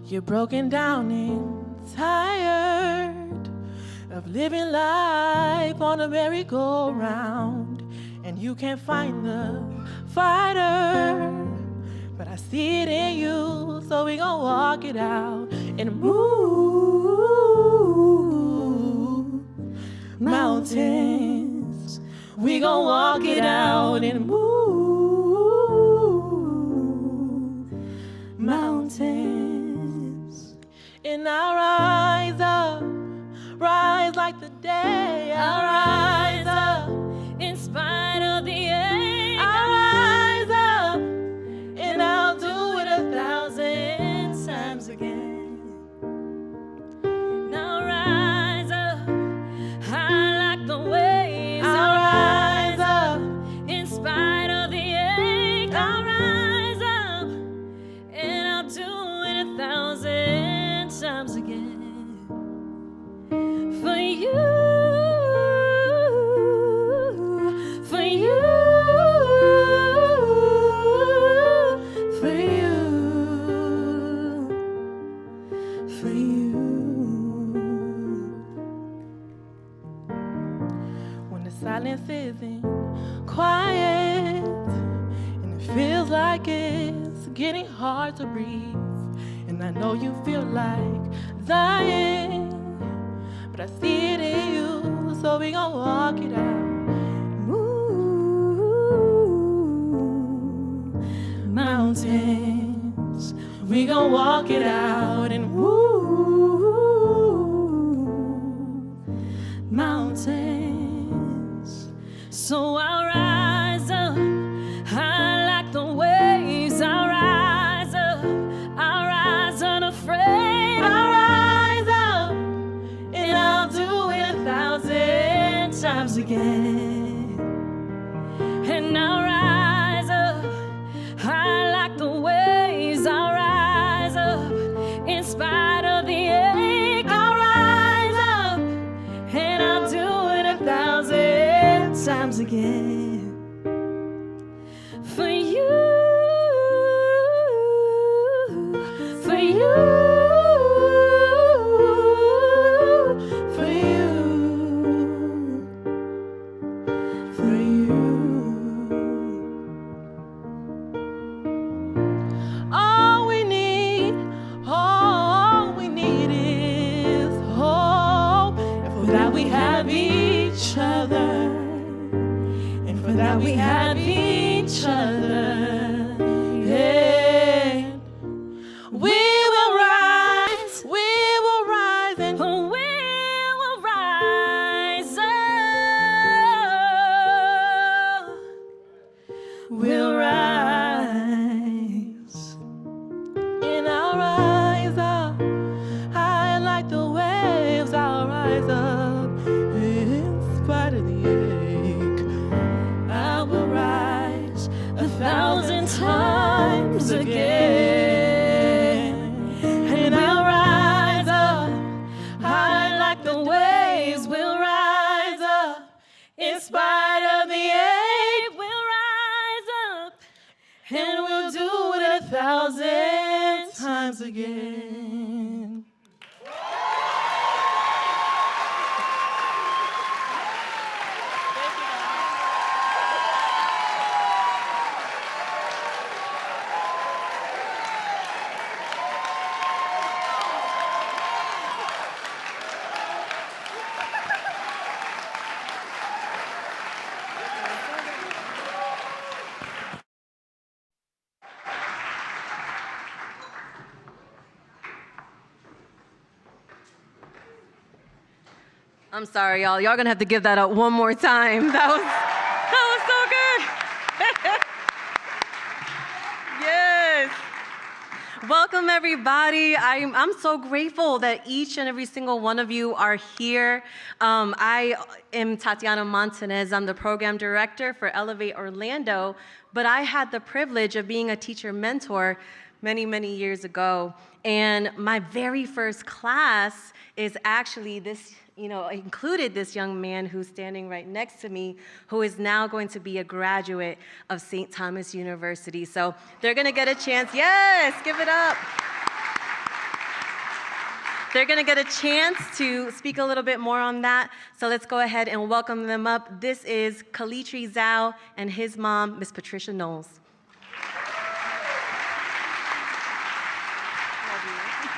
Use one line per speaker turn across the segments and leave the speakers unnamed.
You're broken down and tired of living life on a merry-go-round, and you can't find the fighter, but I see it in you, so we gon' walk it out and move mountains. We gon' walk it out and move mountains. And I'll rise up, rise like the day. I'll rise up in spite of the ache. I'll rise up and I'll do it 1,000 times again. And I'll rise up high like the waves. I'll rise up in spite of the ache. I'll rise up and I'll do it 1,000 times again. For you, for you, for you, for you. When the silence isn't quiet and it feels like it's getting hard to breathe, and I know you feel like dying, but I see it in you, so we gon' walk it out. Move mountains. We gon' walk it out and move mountains. So I'll rise up high like the waves. I'll rise up, I'll rise unafraid. I'll rise up and I'll do it 1,000 times again. And I'll rise up high like the waves. I'll rise up in spite of the ache. I'll rise up and I'll do it 1,000 times again. For you, for you, for you, for you. All we need is hope. And for that we have each other. And for that we have each other. Yeah. We will rise, and we will rise up. We'll rise, and I'll rise up high like the waves. I'll rise up in spite of the ache. I will rise 1,000 times again, and I'll rise up high like the waves. We'll rise up in spite of the ache. We'll rise up and we'll do it 1,000 times again.
I'm sorry, y'all. Y'all gonna have to give that up one more time. That was so good. Yes. Welcome, everybody. I'm so grateful that each and every single one of you are here. I am Tatiana Montanez. I'm the program director for Elevate Orlando, but I had the privilege of being a teacher mentor many, many years ago. And my very first class is actually this, included this young man who's standing right next to me, who is now going to be a graduate of St. Thomas University. So they're going to get a chance. Yes, give it up. They're going to get a chance to speak a little bit more on that. So let's go ahead and welcome them up. This is Kalitri Zhao and his mom, Miss Patricia Knowles.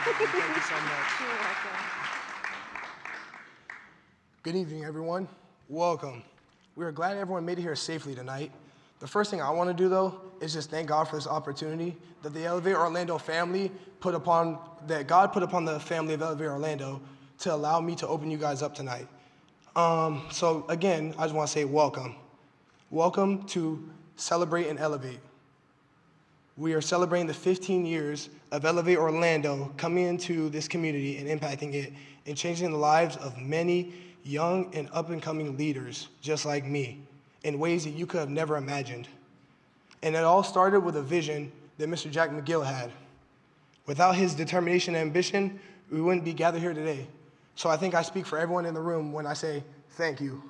Thank you so much.
You're welcome.
Good evening, everyone. Welcome. We are glad everyone made it here safely tonight. The first thing I want to do, though, is just thank God for this opportunity that the Elevate Orlando family God put upon the family of Elevate Orlando to allow me to open you guys up tonight. So again, I just want to say welcome. Welcome to Celebrate and Elevate. We are celebrating the 15 years of Elevate Orlando coming into this community and impacting it and changing the lives of many young and up-and-coming leaders just like me in ways that you could have never imagined. And it all started with a vision that Mr. Jack McGill had. Without his determination and ambition, we wouldn't be gathered here today. So I think I speak for everyone in the room when I say thank you.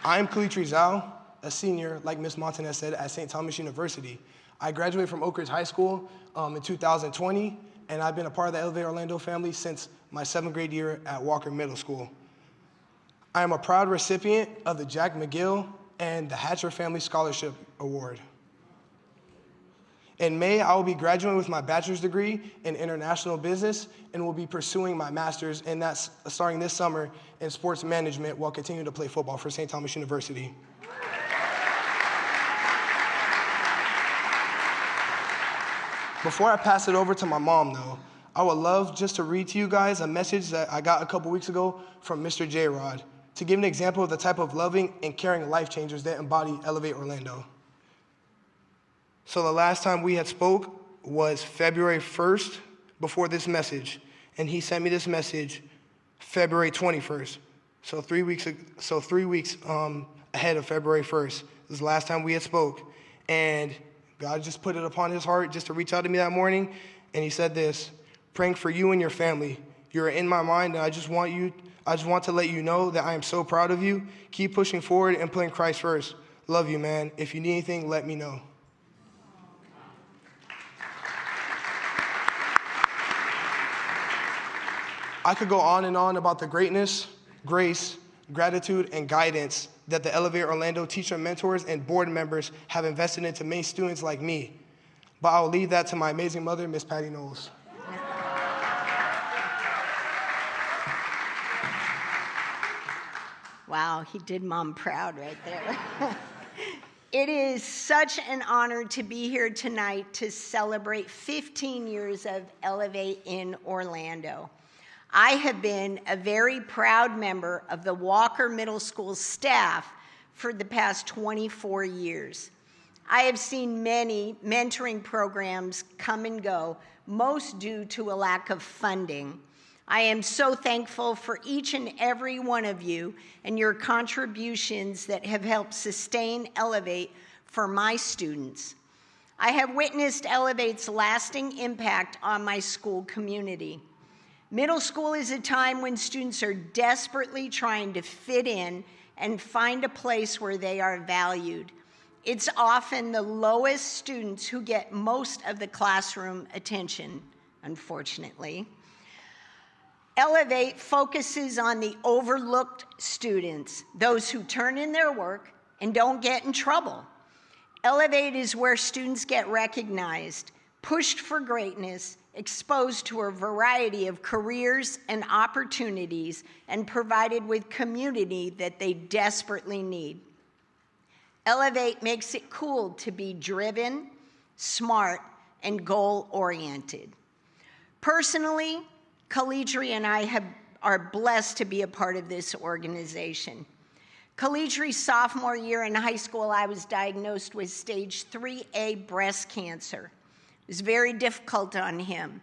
I am Kalitri Zhao, a senior, like Ms. Montanez said, at St. Thomas University. I graduated from Oak Ridge High School in 2020, and I've been a part of the Elevate Orlando family since my 7th grade year at Walker Middle School. I am a proud recipient of the Jack McGill and the Hatcher Family Scholarship Award. In May, I will be graduating with my bachelor's degree in international business and will be pursuing my master's, and that's starting this summer in sports management while continuing to play football for St. Thomas University. Before I pass it over to my mom, though, I would love just to read to you guys a message that I got a couple weeks ago from Mr. J-Rod to give an example of the type of loving and caring life changers that embody Elevate Orlando. So the last time we had spoke was February 1st before this message, and he sent me this message February 21st. So 3 weeks ahead of February 1st. This is the last time we had spoke, and God just put it upon his heart just to reach out to me that morning, and he said this: praying for you and your family. You're in my mind, and I just want to let you know that I am so proud of you. Keep pushing forward and putting Christ first. Love you, man. If you need anything, let me know. I could go on and on about the greatness, grace, gratitude, and guidance that the Elevate Orlando teacher mentors and board members have invested into many students like me. But I'll leave that to my amazing mother, Miss Patty Knowles.
Wow, he did Mom proud right there. It is such an honor to be here tonight to celebrate 15 years of Elevate in Orlando. I have been a very proud member of the Walker Middle School staff for the past 24 years. I have seen many mentoring programs come and go, most due to a lack of funding. I am so thankful for each and every one of you and your contributions that have helped sustain Elevate for my students. I have witnessed Elevate's lasting impact on my school community. Middle school is a time when students are desperately trying to fit in and find a place where they are valued. It's often the lowest students who get most of the classroom attention, unfortunately. Elevate focuses on the overlooked students, those who turn in their work and don't get in trouble. Elevate is where students get recognized, pushed for greatness, exposed to a variety of careers and opportunities, and provided with community that they desperately need. Elevate makes it cool to be driven, smart, and goal-oriented. Personally, Kalitri and I are blessed to be a part of this organization. Kalitri's sophomore year in high school, I was diagnosed with stage 3A breast cancer. It was very difficult on him.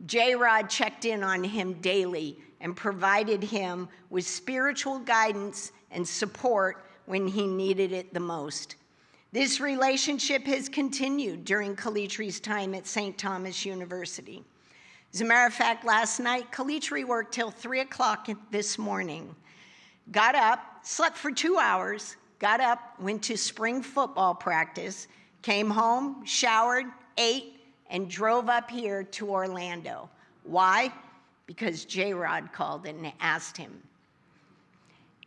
J-Rod checked in on him daily and provided him with spiritual guidance and support when he needed it the most. This relationship has continued during Kalitri's time at St. Thomas University. As a matter of fact, last night, Kalitri worked till 3 o'clock this morning. Got up, slept for 2 hours, got up, went to spring football practice, came home, showered, ate, and drove up here to Orlando. Why? Because J-Rod called and asked him.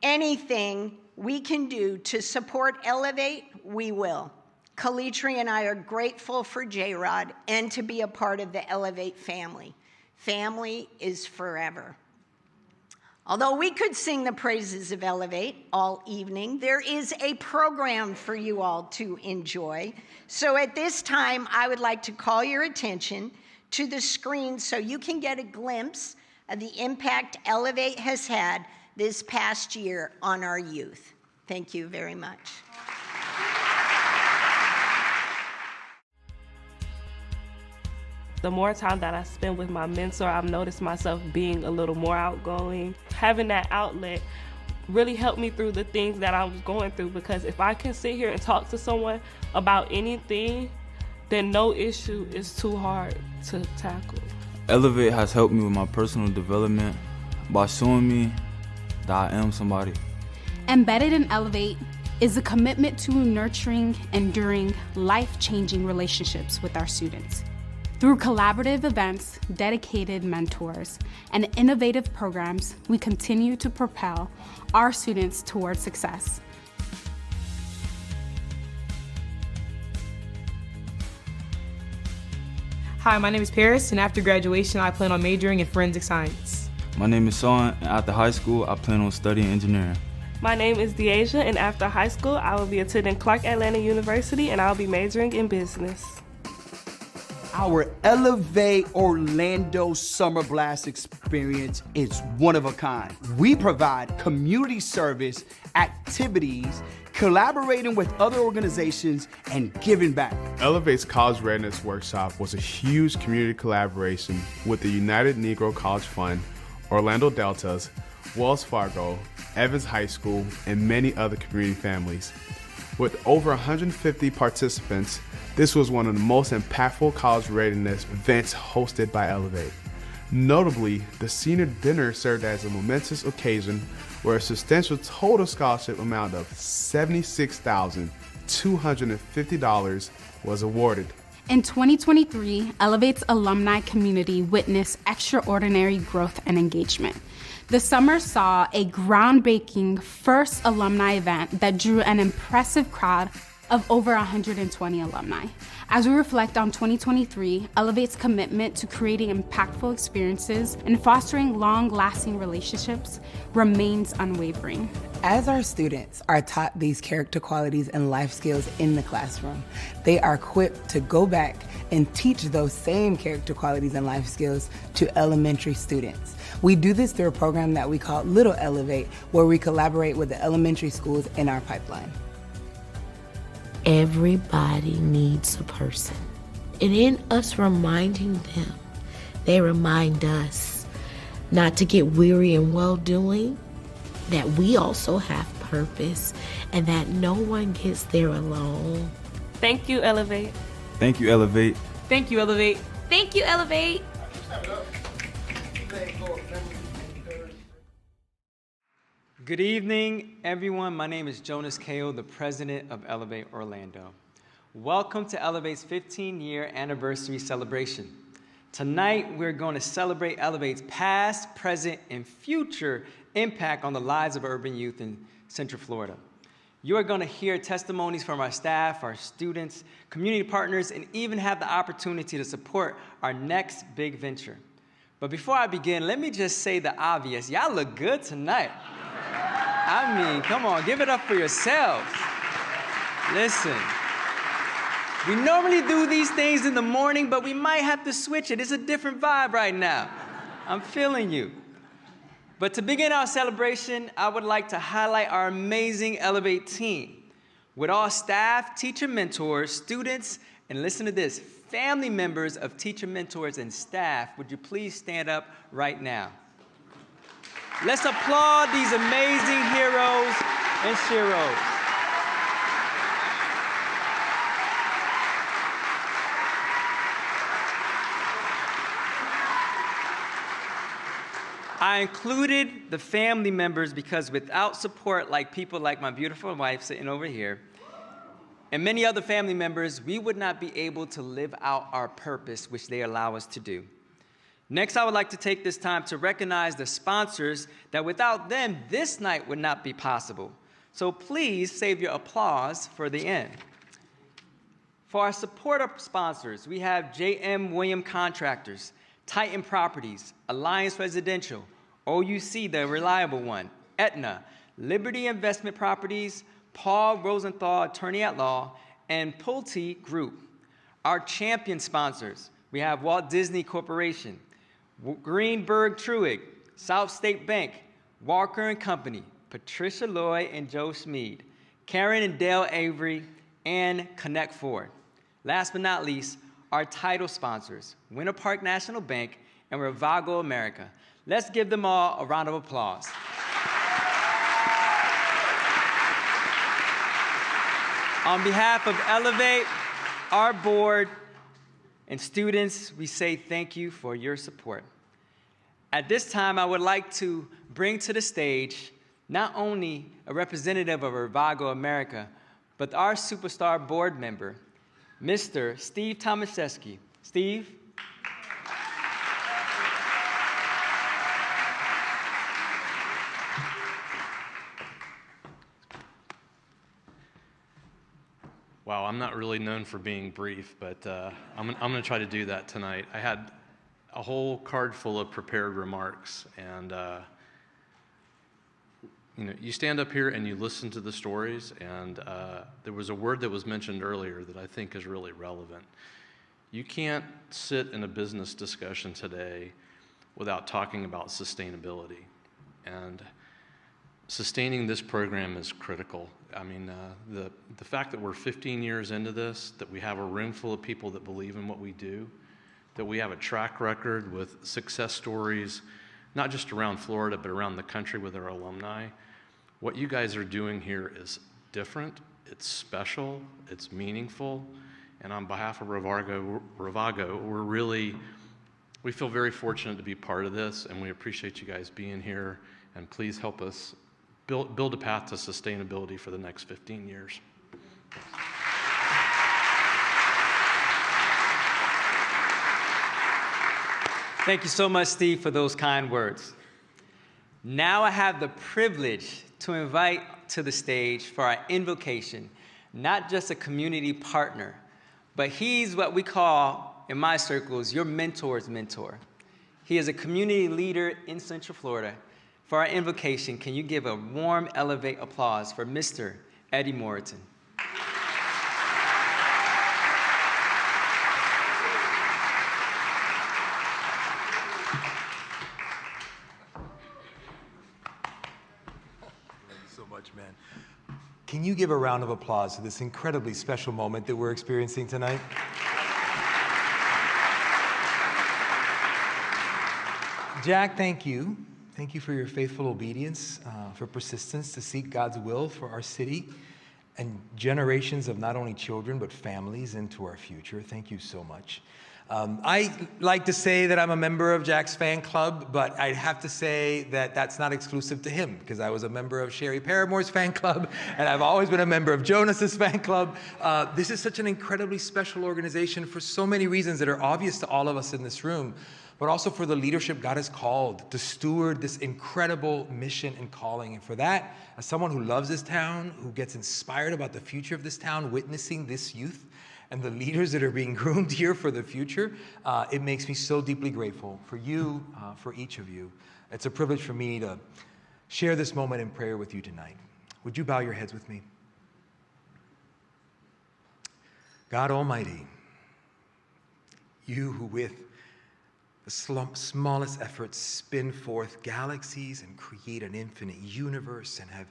Anything we can do to support Elevate, we will. Kalitri and I are grateful for J-Rod and to be a part of the Elevate family. Family is forever. Although we could sing the praises of Elevate all evening, there is a program for you all to enjoy. So at this time, I would like to call your attention to the screen so you can get a glimpse of the impact Elevate has had this past year on our youth. Thank you very much.
The more time that I spend with my mentor, I've noticed myself being a little more outgoing. Having that outlet really helped me through the things that I was going through, because if I can sit here and talk to someone about anything, then no issue is too hard to tackle.
Elevate has helped me with my personal development by showing me that I am somebody.
Embedded in Elevate is a commitment to nurturing, enduring, life-changing relationships with our students. Through collaborative events, dedicated mentors, and innovative programs, we continue to propel our students towards success.
Hi, my name is Paris, and after graduation, I plan on majoring in forensic science.
My name is Sean, and after high school, I plan on studying engineering.
My name is Deasia, and after high school, I will be attending Clark Atlanta University, and I'll be majoring in business.
Our Elevate Orlando Summer Blast experience is one of a kind. We provide community service, activities, collaborating with other organizations, and giving back.
Elevate's College Readiness Workshop was a huge community collaboration with the United Negro College Fund, Orlando Deltas, Wells Fargo, Evans High School, and many other community families. With over 150 participants, this was one of the most impactful college readiness events hosted by Elevate. Notably, the senior dinner served as a momentous occasion where a substantial total scholarship amount of $76,250 was awarded.
In 2023, Elevate's alumni community witnessed extraordinary growth and engagement. The summer saw a groundbreaking first alumni event that drew an impressive crowd of over 120 alumni. As we reflect on 2023, Elevate's commitment to creating impactful experiences and fostering long-lasting relationships remains unwavering.
As our students are taught these character qualities and life skills in the classroom, they are equipped to go back and teach those same character qualities and life skills to elementary students. We do this through a program that we call Little Elevate, where we collaborate with the elementary schools in our pipeline.
Everybody needs a person. And in us reminding them, they remind us not to get weary in well-doing, that we also have purpose, and that no one gets there alone.
Thank you, Elevate.
Thank you, Elevate.
Thank you, Elevate.
Thank you, Elevate.
Good evening, everyone. My name is Jonas Kao, the president of Elevate Orlando. Welcome to Elevate's 15-year anniversary celebration. Tonight, we're going to celebrate Elevate's past, present, and future impact on the lives of urban youth in Central Florida. You are going to hear testimonies from our staff, our students, community partners, and even have the opportunity to support our next big venture. But before I begin, let me just say the obvious. Y'all look good tonight. I mean, come on, give it up for yourselves. Listen, we normally do these things in the morning, but we might have to switch it. It's a different vibe right now. I'm feeling you. But to begin our celebration, I would like to highlight our amazing Elevate team. With all staff, teacher mentors, students, and listen to this, family members of teacher mentors and staff, would you please stand up right now? Let's applaud these amazing heroes and sheroes. I I included the family members because without support, like people like my beautiful wife sitting over here, and many other family members, we would not be able to live out our purpose, which they allow us to do. Next, I would like to take this time to recognize the sponsors that without them, this night would not be possible. So please save your applause for the end. For our supporter sponsors, we have J.M. William Contractors, Titan Properties, Alliance Residential, OUC, the reliable one, Aetna, Liberty Investment Properties, Paul Rosenthal, Attorney at Law, and Pulte Group. Our champion sponsors, we have Walt Disney Corporation, Greenberg Truitt, South State Bank, Walker & Company, Patricia Lloyd and Joe Schmid, Karen and Dale Avery, and Connect Ford. Last but not least, our title sponsors, Winter Park National Bank and Revago America. Let's give them all a round of applause. On behalf of Elevate, our board, and students, we say thank you for your support. At this time, I would like to bring to the stage not only a representative of Revago America, but our superstar board member, Mr. Steve Tomaszewski. Steve?
Wow, I'm not really known for being brief, but I'm going to try to do that tonight. I had a whole card full of prepared remarks, and you stand up here and you listen to the stories, and there was a word that was mentioned earlier that I think is really relevant. You can't sit in a business discussion today without talking about sustainability, and sustaining this program is critical. I mean, the fact that we're 15 years into this, that we have a room full of people that believe in what we do, that we have a track record with success stories, not just around Florida, but around the country with our alumni. What you guys are doing here is different, it's special, it's meaningful, and on behalf of Revago, we feel very fortunate to be part of this, and we appreciate you guys being here, and please help us build a path to sustainability for the next 15 years.
Thank you so much, Steve, for those kind words. Now I have the privilege to invite to the stage for our invocation, not just a community partner, but he's what we call, in my circles, your mentor's mentor. He is a community leader in Central Florida. For our invocation, can you give a warm Elevate applause for Mr. Eddie Moreton?
So much, man. Can you give a round of applause to this incredibly special moment that we're experiencing tonight? Jack, thank you. Thank you for your faithful obedience, for persistence to seek God's will for our city and generations of not only children, but families into our future. Thank you so much. I like to say that I'm a member of Jack's fan club, but I'd have to say that that's not exclusive to him, because I was a member of Sherry Paramore's fan club, and I've always been a member of Jonas's fan club. This is such an incredibly special organization for so many reasons that are obvious to all of us in this room, but also for the leadership God has called to steward this incredible mission and calling. And for that, as someone who loves this town, who gets inspired about the future of this town, witnessing this youth and the leaders that are being groomed here for the future, it makes me so deeply grateful for you, for each of you. It's a privilege for me to share this moment in prayer with you tonight. Would you bow your heads with me? God Almighty, you who with the smallest efforts spin forth galaxies and create an infinite universe and have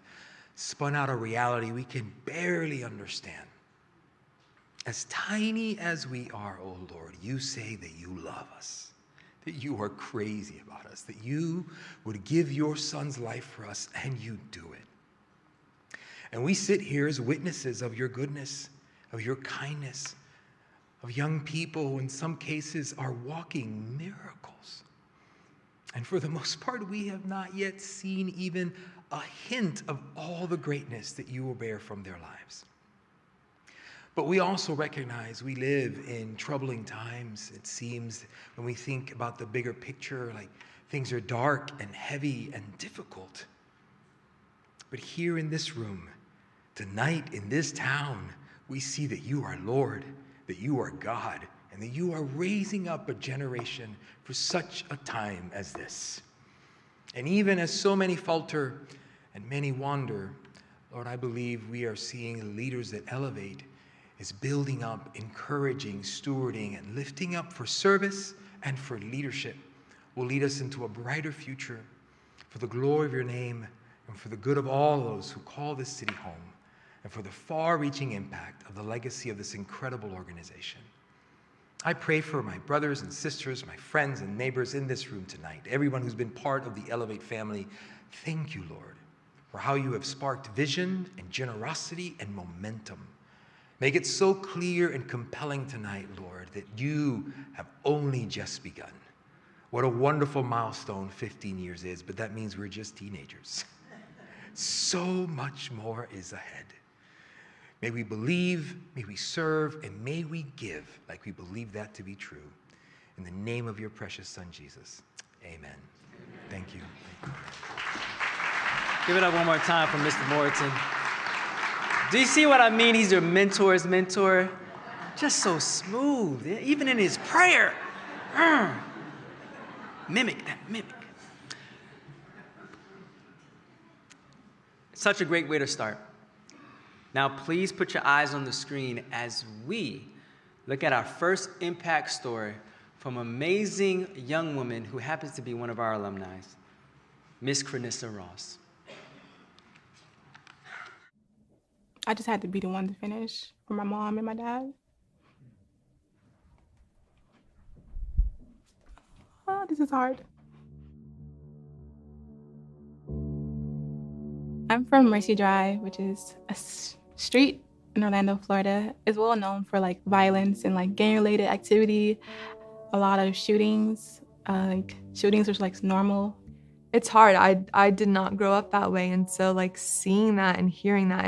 spun out a reality we can barely understand. As tiny as we are, oh Lord, you say that you love us, that you are crazy about us, that you would give your son's life for us, and you do it. And we sit here as witnesses of your goodness, of your kindness, of young people who in some cases are walking miracles. And for the most part, we have not yet seen even a hint of all the greatness that you will bear from their lives. But we also recognize we live in troubling times. It seems when we think about the bigger picture, like things are dark and heavy and difficult. But here in this room, tonight in this town, we see that you are Lord, that you are God, and that you are raising up a generation for such a time as this. And even as so many falter and many wander, Lord, I believe we are seeing leaders that elevate is building up, encouraging, stewarding, and lifting up for service and for leadership will lead us into a brighter future for the glory of your name and for the good of all those who call this city home and for the far-reaching impact of the legacy of this incredible organization. I pray for my brothers and sisters, my friends and neighbors in this room tonight, everyone who's been part of the Elevate family. Thank you, Lord, for how you have sparked vision and generosity and momentum. Make it so clear and compelling tonight, Lord, that you have only just begun. What a wonderful milestone 15 years is, but that means we're just teenagers. So much more is ahead. May we believe, may we serve, and may we give like we believe that to be true. In the name of your precious Son, Jesus, amen. Thank you.
Give it up one more time for Mr. Morton. Do you see what I mean? He's your mentor's mentor. Just so smooth, even in his prayer. Mimic that, mimic. Such a great way to start. Now, please put your eyes on the screen as we look at our first impact story from an amazing young woman who happens to be one of our alumni, Miss Crenissa Ross.
I just had to be the one to finish for my mom and my dad. Oh, this is hard. I'm from Mercy Drive, which is a street in Orlando, Florida. It's well known for like violence and like gang-related activity. A lot of shootings, shootings are like normal.
It's hard. I did not grow up that way, and so like seeing that and hearing that,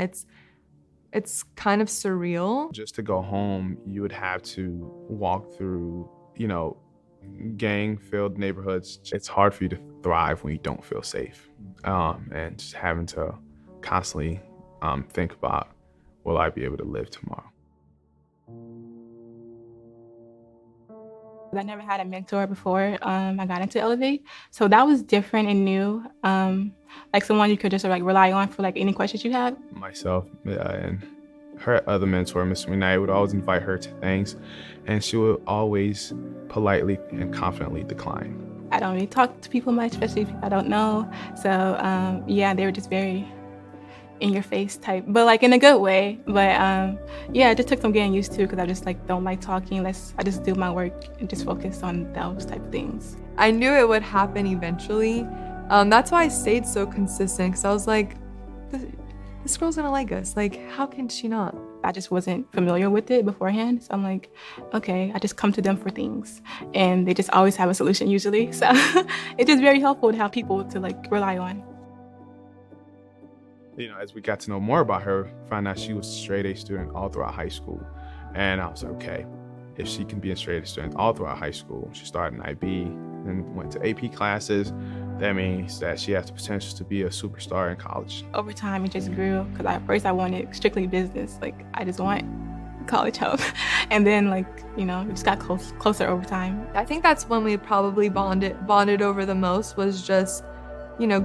it's kind of surreal.
Just to go home, you would have to walk through, gang-filled neighborhoods. It's hard for you to thrive when you don't feel safe. And just having to constantly think about, will I be able to live tomorrow?
I never had a mentor before I got into Elevate. So that was different and new. Like someone you could just rely on for any questions you had.
Myself and her other mentor, Miss McKnight, would always invite her to things, and she would always politely and confidently decline.
I don't really talk to people much, especially people I don't know. So yeah, they were just very in your face type, but in a good way. But yeah, it just took some getting used to because I just don't like talking unless I just do my work and just focus on those type of things.
I knew it would happen eventually. That's why I stayed so consistent, because I was like, this girl's gonna like us. How can she not?
I just wasn't familiar with it beforehand. So I'm like, okay, I just come to them for things. And they just always have a solution usually. So it's just very helpful to have people to rely on.
As we got to know more about her, found out she was a straight A student all throughout high school. And I was like, okay, if she can be a straight A student all throughout high school, she started in IB, then went to AP classes, that means that she has the potential to be a superstar in college.
Over time, it just grew, because at first I wanted strictly business. I just want college help. And then, it just got closer over time.
I think that's when we probably bonded over the most, was just,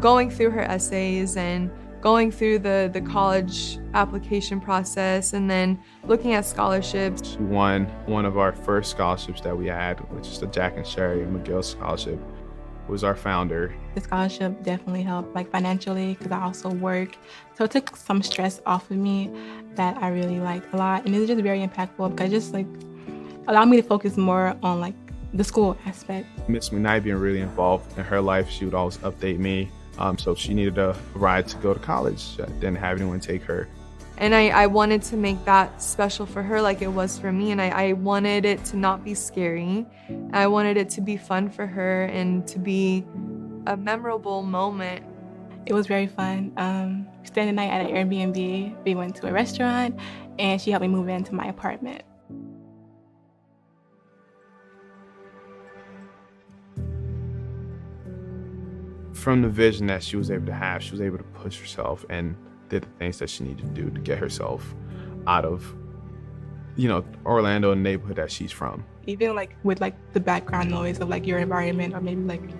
going through her essays and going through the college application process and then looking at scholarships.
She won one of our first scholarships that we had, which is the Jack and Sherry McGill Scholarship. Was our founder.
The scholarship definitely helped financially because I also work. So it took some stress off of me that I really liked a lot. And it was just very impactful because it just allowed me to focus more on the school aspect.
Miss McKnight being really involved in her life, she would always update me. So if she needed a ride to go to college, didn't have anyone take her.
And I wanted to make that special for her like it was for me. And I wanted it to not be scary. I wanted it to be fun for her and to be a memorable moment.
It was very fun. We spent the night at an Airbnb. We went to a restaurant, and she helped me move into my apartment.
From the vision that she was able to have, she was able to push herself and did the things that she needed to do to get herself out of, Orlando and the neighborhood that she's from.
Even with the background noise of your environment, or maybe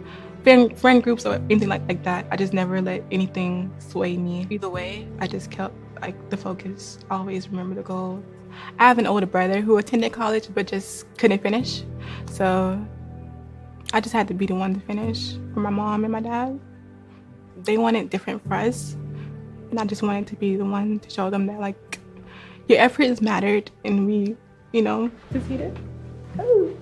friend groups or anything like that, I just never let anything sway me. Either way, I just kept the focus, always remember the goal. I have an older brother who attended college but just couldn't finish. So I just had to be the one to finish for my mom and my dad. They wanted different for us, and I just wanted to be the one to show them that your efforts mattered, and we, succeeded. Oh.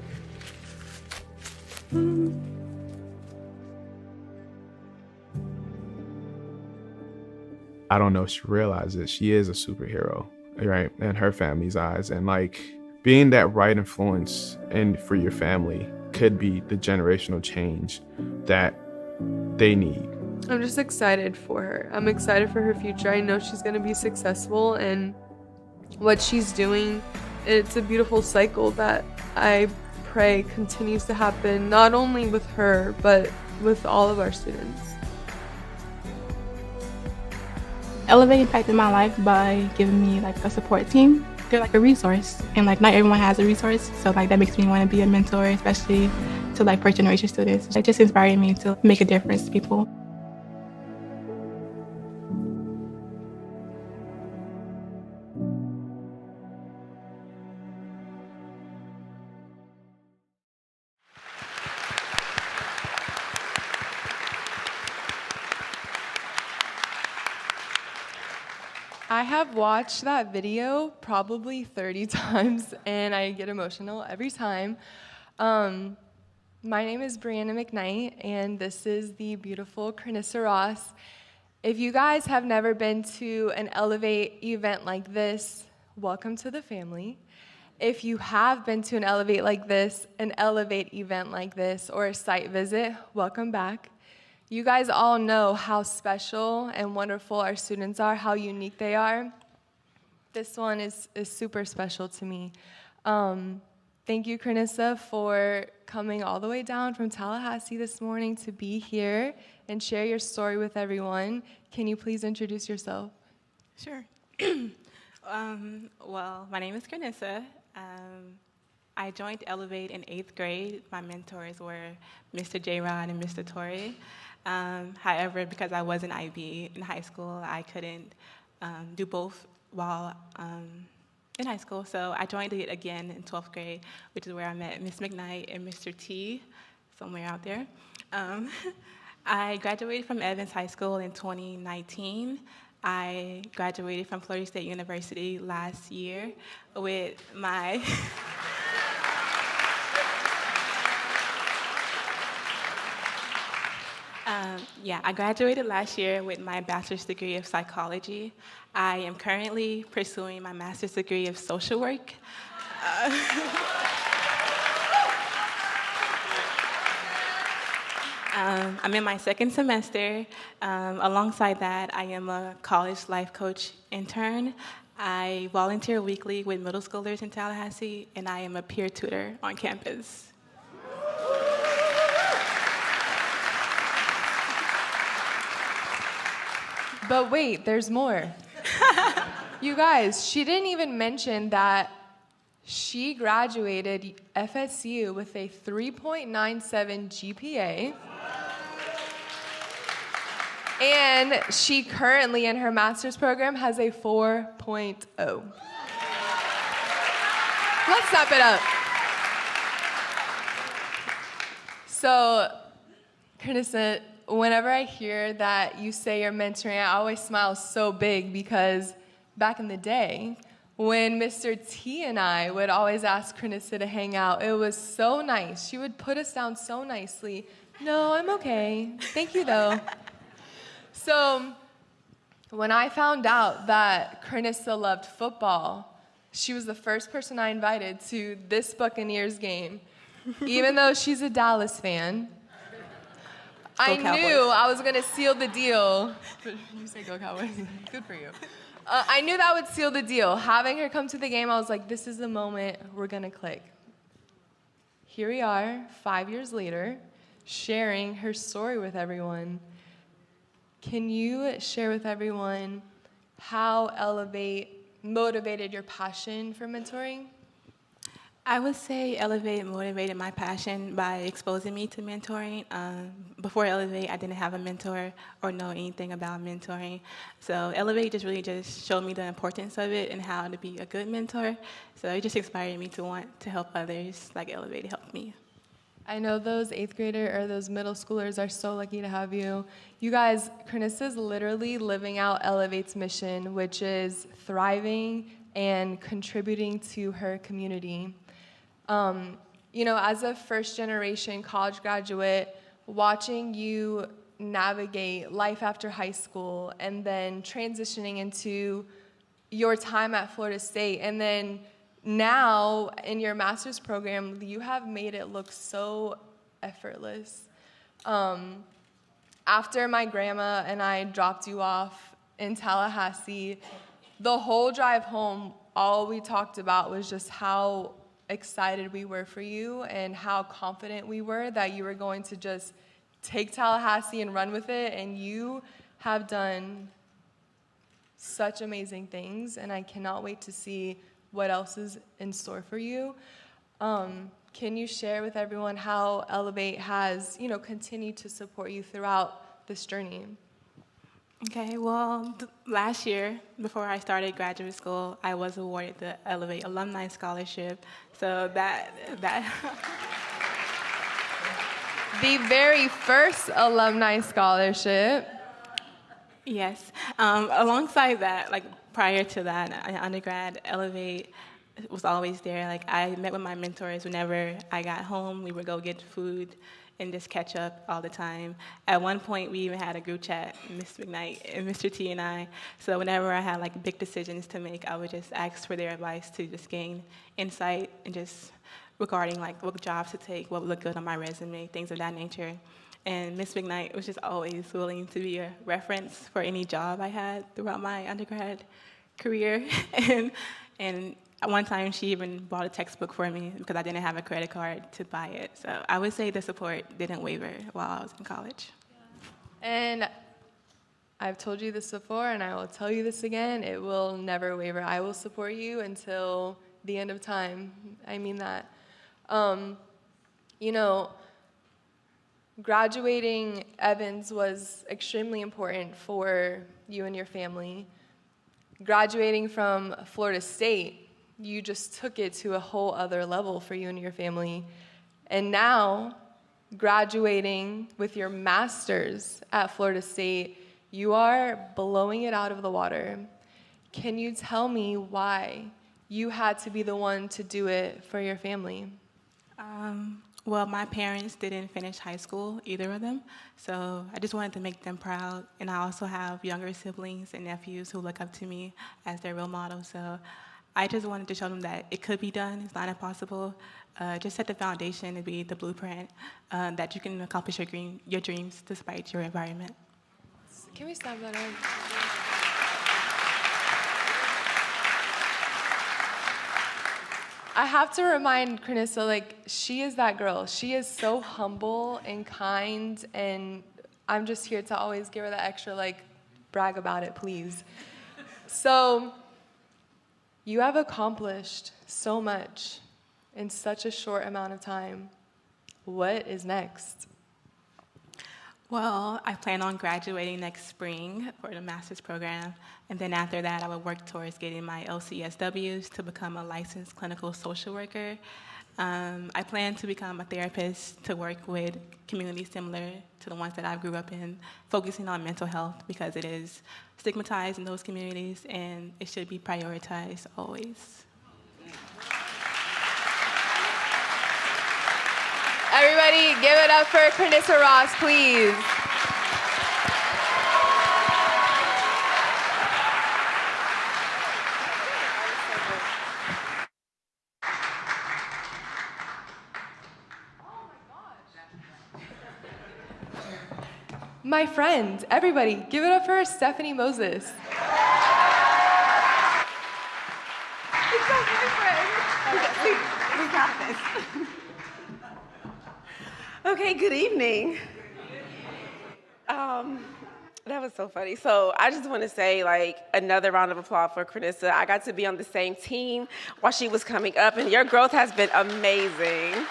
I don't know if she realizes she is a superhero, right? In her family's eyes. And being that right influence for your family could be the generational change that they need.
I'm just excited for her. I'm excited for her future. I know she's going to be successful, and what she's doing, it's a beautiful cycle that I pray continues to happen, not only with her, but with all of our students.
Elevate impacted my life by giving me a support team. They're a resource, and not everyone has a resource, so that makes me want to be a mentor, especially to first generation students. It just inspired me to make a difference to people.
I have watched that video probably 30 times, and I get emotional every time. My name is Brianna McKnight, and this is the beautiful Crenissa Ross. If you guys have never been to an Elevate event like this, welcome to the family. If you have been to an Elevate event like this, or a site visit, welcome back. You guys all know how special and wonderful our students are, how unique they are. This one is super special to me. Thank you, Crenissa, for coming all the way down from Tallahassee this morning to be here and share your story with everyone. Can you please introduce yourself?
Sure. Well, my name is Crenissa. I joined Elevate in 8th grade. My mentors were Mr. J. Ron and Mr. Torrey. However, because I was an IB in high school, I couldn't do both while in high school. So I joined it again in 12th grade, which is where I met Ms. McKnight and Mr. T, somewhere out there. I graduated from Evans High School in 2019. I graduated from Florida State University last year with my... I graduated last year with my bachelor's degree of psychology. I am currently pursuing my master's degree of social work. I'm in my second semester. Alongside that, I am a college life coach intern. I volunteer weekly with middle schoolers in Tallahassee, and I am a peer tutor on campus.
But wait, there's more. You guys, she didn't even mention that she graduated FSU with a 3.97 GPA. And she currently, in her master's program, has a 4.0. Let's step it up. So, Crenissa, whenever I hear that you say you're mentoring, I always smile so big because back in the day, when Mr. T and I would always ask Crenissa to hang out, it was so nice. She would put us down so nicely. No, I'm okay. Thank you, though. So when I found out that Crenissa loved football, she was the first person I invited to this Buccaneers game, even though she's a Dallas fan. I
Cowboys.
knew I was going to seal the deal. You say go Cowboys. Good for you. I knew that would seal the deal. Having her come to the game, I was like, this is the moment we're going to click. Here we are, 5 years later, sharing her story with everyone. Can you share with everyone how Elevate motivated your passion for mentoring?
I would say Elevate motivated my passion by exposing me to mentoring. Before Elevate, I didn't have a mentor or know anything about mentoring. So Elevate just really just showed me the importance of it and how to be a good mentor. So it just inspired me to want to help others like Elevate helped me.
I know those 8th grader or those middle schoolers are so lucky to have you. You guys, Carnissa's literally living out Elevate's mission, which is thriving and contributing to her community. As a first-generation college graduate, watching you navigate life after high school and then transitioning into your time at Florida State, and then now in your master's program, you have made it look so effortless. After my grandma and I dropped you off in Tallahassee, the whole drive home, all we talked about was just how excited we were for you and how confident we were that you were going to just take Tallahassee and run with it. And you have done such amazing things, and I cannot wait to see what else is in store for you. Can you share with everyone how Elevate has, continued to support you throughout this journey?
Okay, well, last year, before I started graduate school, I was awarded the Elevate Alumni Scholarship. So that
The very first alumni scholarship.
Yes. Alongside that, like prior to that, in undergrad, Elevate was always there. Like I met with my mentors whenever I got home. We would go get food and just catch up all the time. At one point, we even had a group chat, Ms. McKnight and Mr. T and I. So whenever I had like big decisions to make, I would just ask for their advice to just gain insight and just regarding like what jobs to take, what would look good on my resume, things of that nature. And Ms. McKnight was just always willing to be a reference for any job I had throughout my undergrad career. and one time she even bought a textbook for me because I didn't have a credit card to buy it. So I would say the support didn't waver while I was in college.
And I've told you this before, and I will tell you this again, it will never waver. I will support you until the end of time. I mean that. Graduating Evans was extremely important for you and your family. Graduating from Florida State, you just took it to a whole other level for you and your family. And now, graduating with your master's at Florida State, you are blowing it out of the water. Can you tell me why you had to be the one to do it for your family?
Well, my parents didn't finish high school, either of them, so I just wanted to make them proud. And I also have younger siblings and nephews who look up to me as their role model, so I just wanted to show them that it could be done, it's not impossible. Just set the foundation and be the blueprint that you can accomplish your dreams despite your environment.
Can we stop that up? I have to remind Carnissa, she is that girl. She is so humble and kind, and I'm just here to always give her that extra, brag about it, please. So, you have accomplished so much in such a short amount of time. What is next?
Well, I plan on graduating next spring for the master's program, and then after that, I will work towards getting my LCSWs to become a licensed clinical social worker. I plan to become a therapist to work with communities similar to the ones that I grew up in, focusing on mental health because it is stigmatized in those communities and it should be prioritized always.
Everybody, give it up for Carnissa Ross, please. My friend, everybody, give it up for Stephanie Moses. It's my boyfriend.
We got this. Okay, good evening. That was so funny. So I just want to say, like, another round of applause for Crenissa. I got to be on the same team while she was coming up, and your growth has been amazing.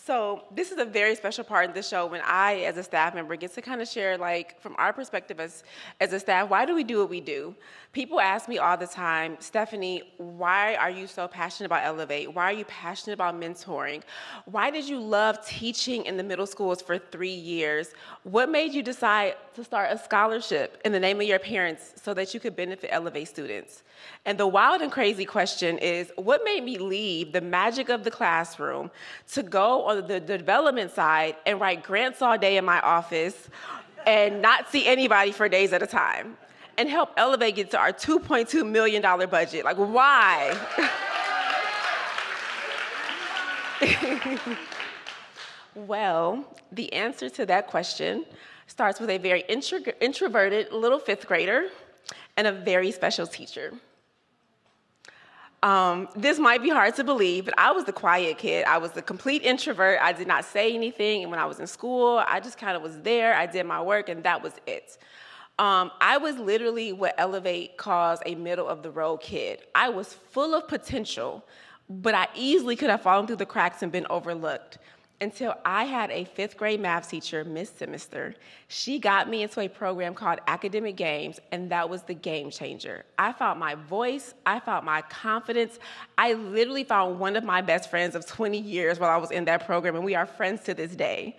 So this is a very special part of the show when I, as a staff member, get to kind of share, like, from our perspective as a staff, why do we do what we do? People ask me all the time, Stephanie, why are you so passionate about Elevate? Why are you passionate about mentoring? Why did you love teaching in the middle schools for 3 years? What made you decide to start a scholarship in the name of your parents so that you could benefit Elevate students? And the wild and crazy question is, what made me leave the magic of the classroom to go on the development side and write grants all day in my office and not see anybody for days at a time and help Elevate get to our $2.2 million budget? Like, why? Well, the answer to that question starts with a very introverted little fifth grader and a very special teacher. This might be hard to believe, but I was the quiet kid. I was the complete introvert. I did not say anything, and when I was in school, I just kind of was there. I did my work, and that was it. I was literally what Elevate calls a middle-of-the-road kid. I was full of potential, but I easily could have fallen through the cracks and been overlooked until I had a fifth grade math teacher, Miss Simister. She got me into a program called Academic Games, and that was the game changer. I found my voice, I found my confidence. I literally found one of my best friends of 20 years while I was in that program, and we are friends to this day.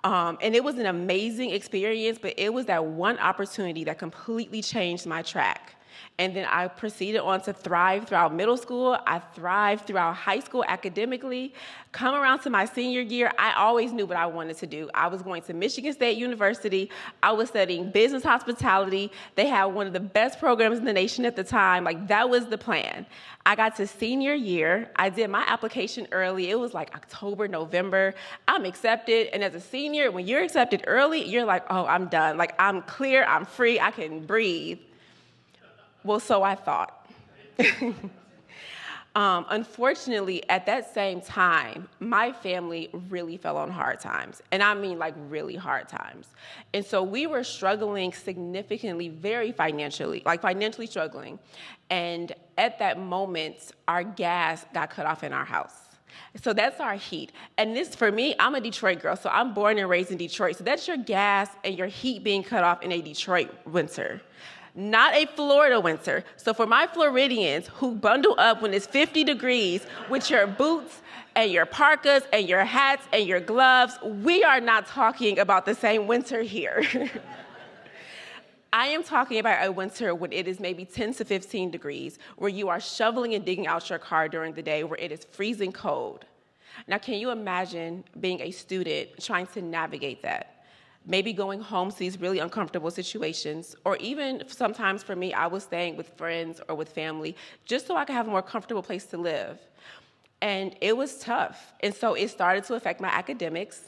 And it was an amazing experience, but it was that one opportunity that completely changed my track. And then I proceeded on to thrive throughout middle school. I thrived throughout high school academically. Come around to my senior year, I always knew what I wanted to do. I was going to Michigan State University. I was studying business hospitality. They had one of the best programs in the nation at the time. Like, that was the plan. I got to senior year. I did my application early. It was like October, November. I'm accepted. And as a senior, when you're accepted early, you're like, oh, I'm done. Like, I'm clear, I'm free, I can breathe. Well, so I thought. Unfortunately, at that same time, my family really fell on hard times. And I mean, like, really hard times. And so we were struggling significantly, very financially, like financially struggling. And at that moment, our gas got cut off in our house. So that's our heat. And this, for me, I'm a Detroit girl, so I'm born and raised in Detroit. So that's your gas and your heat being cut off in a Detroit winter. Not a Florida winter. So for my Floridians who bundle up when it's 50 degrees with your boots and your parkas and your hats and your gloves, we are not talking about the same winter here. I am talking about a winter when it is maybe 10 to 15 degrees, where you are shoveling and digging out your car during the day, where it is freezing cold. Now, can you imagine being a student trying to navigate that? Maybe going home to these really uncomfortable situations, or even sometimes for me, I was staying with friends or with family just so I could have a more comfortable place to live. And it was tough. And so it started to affect my academics.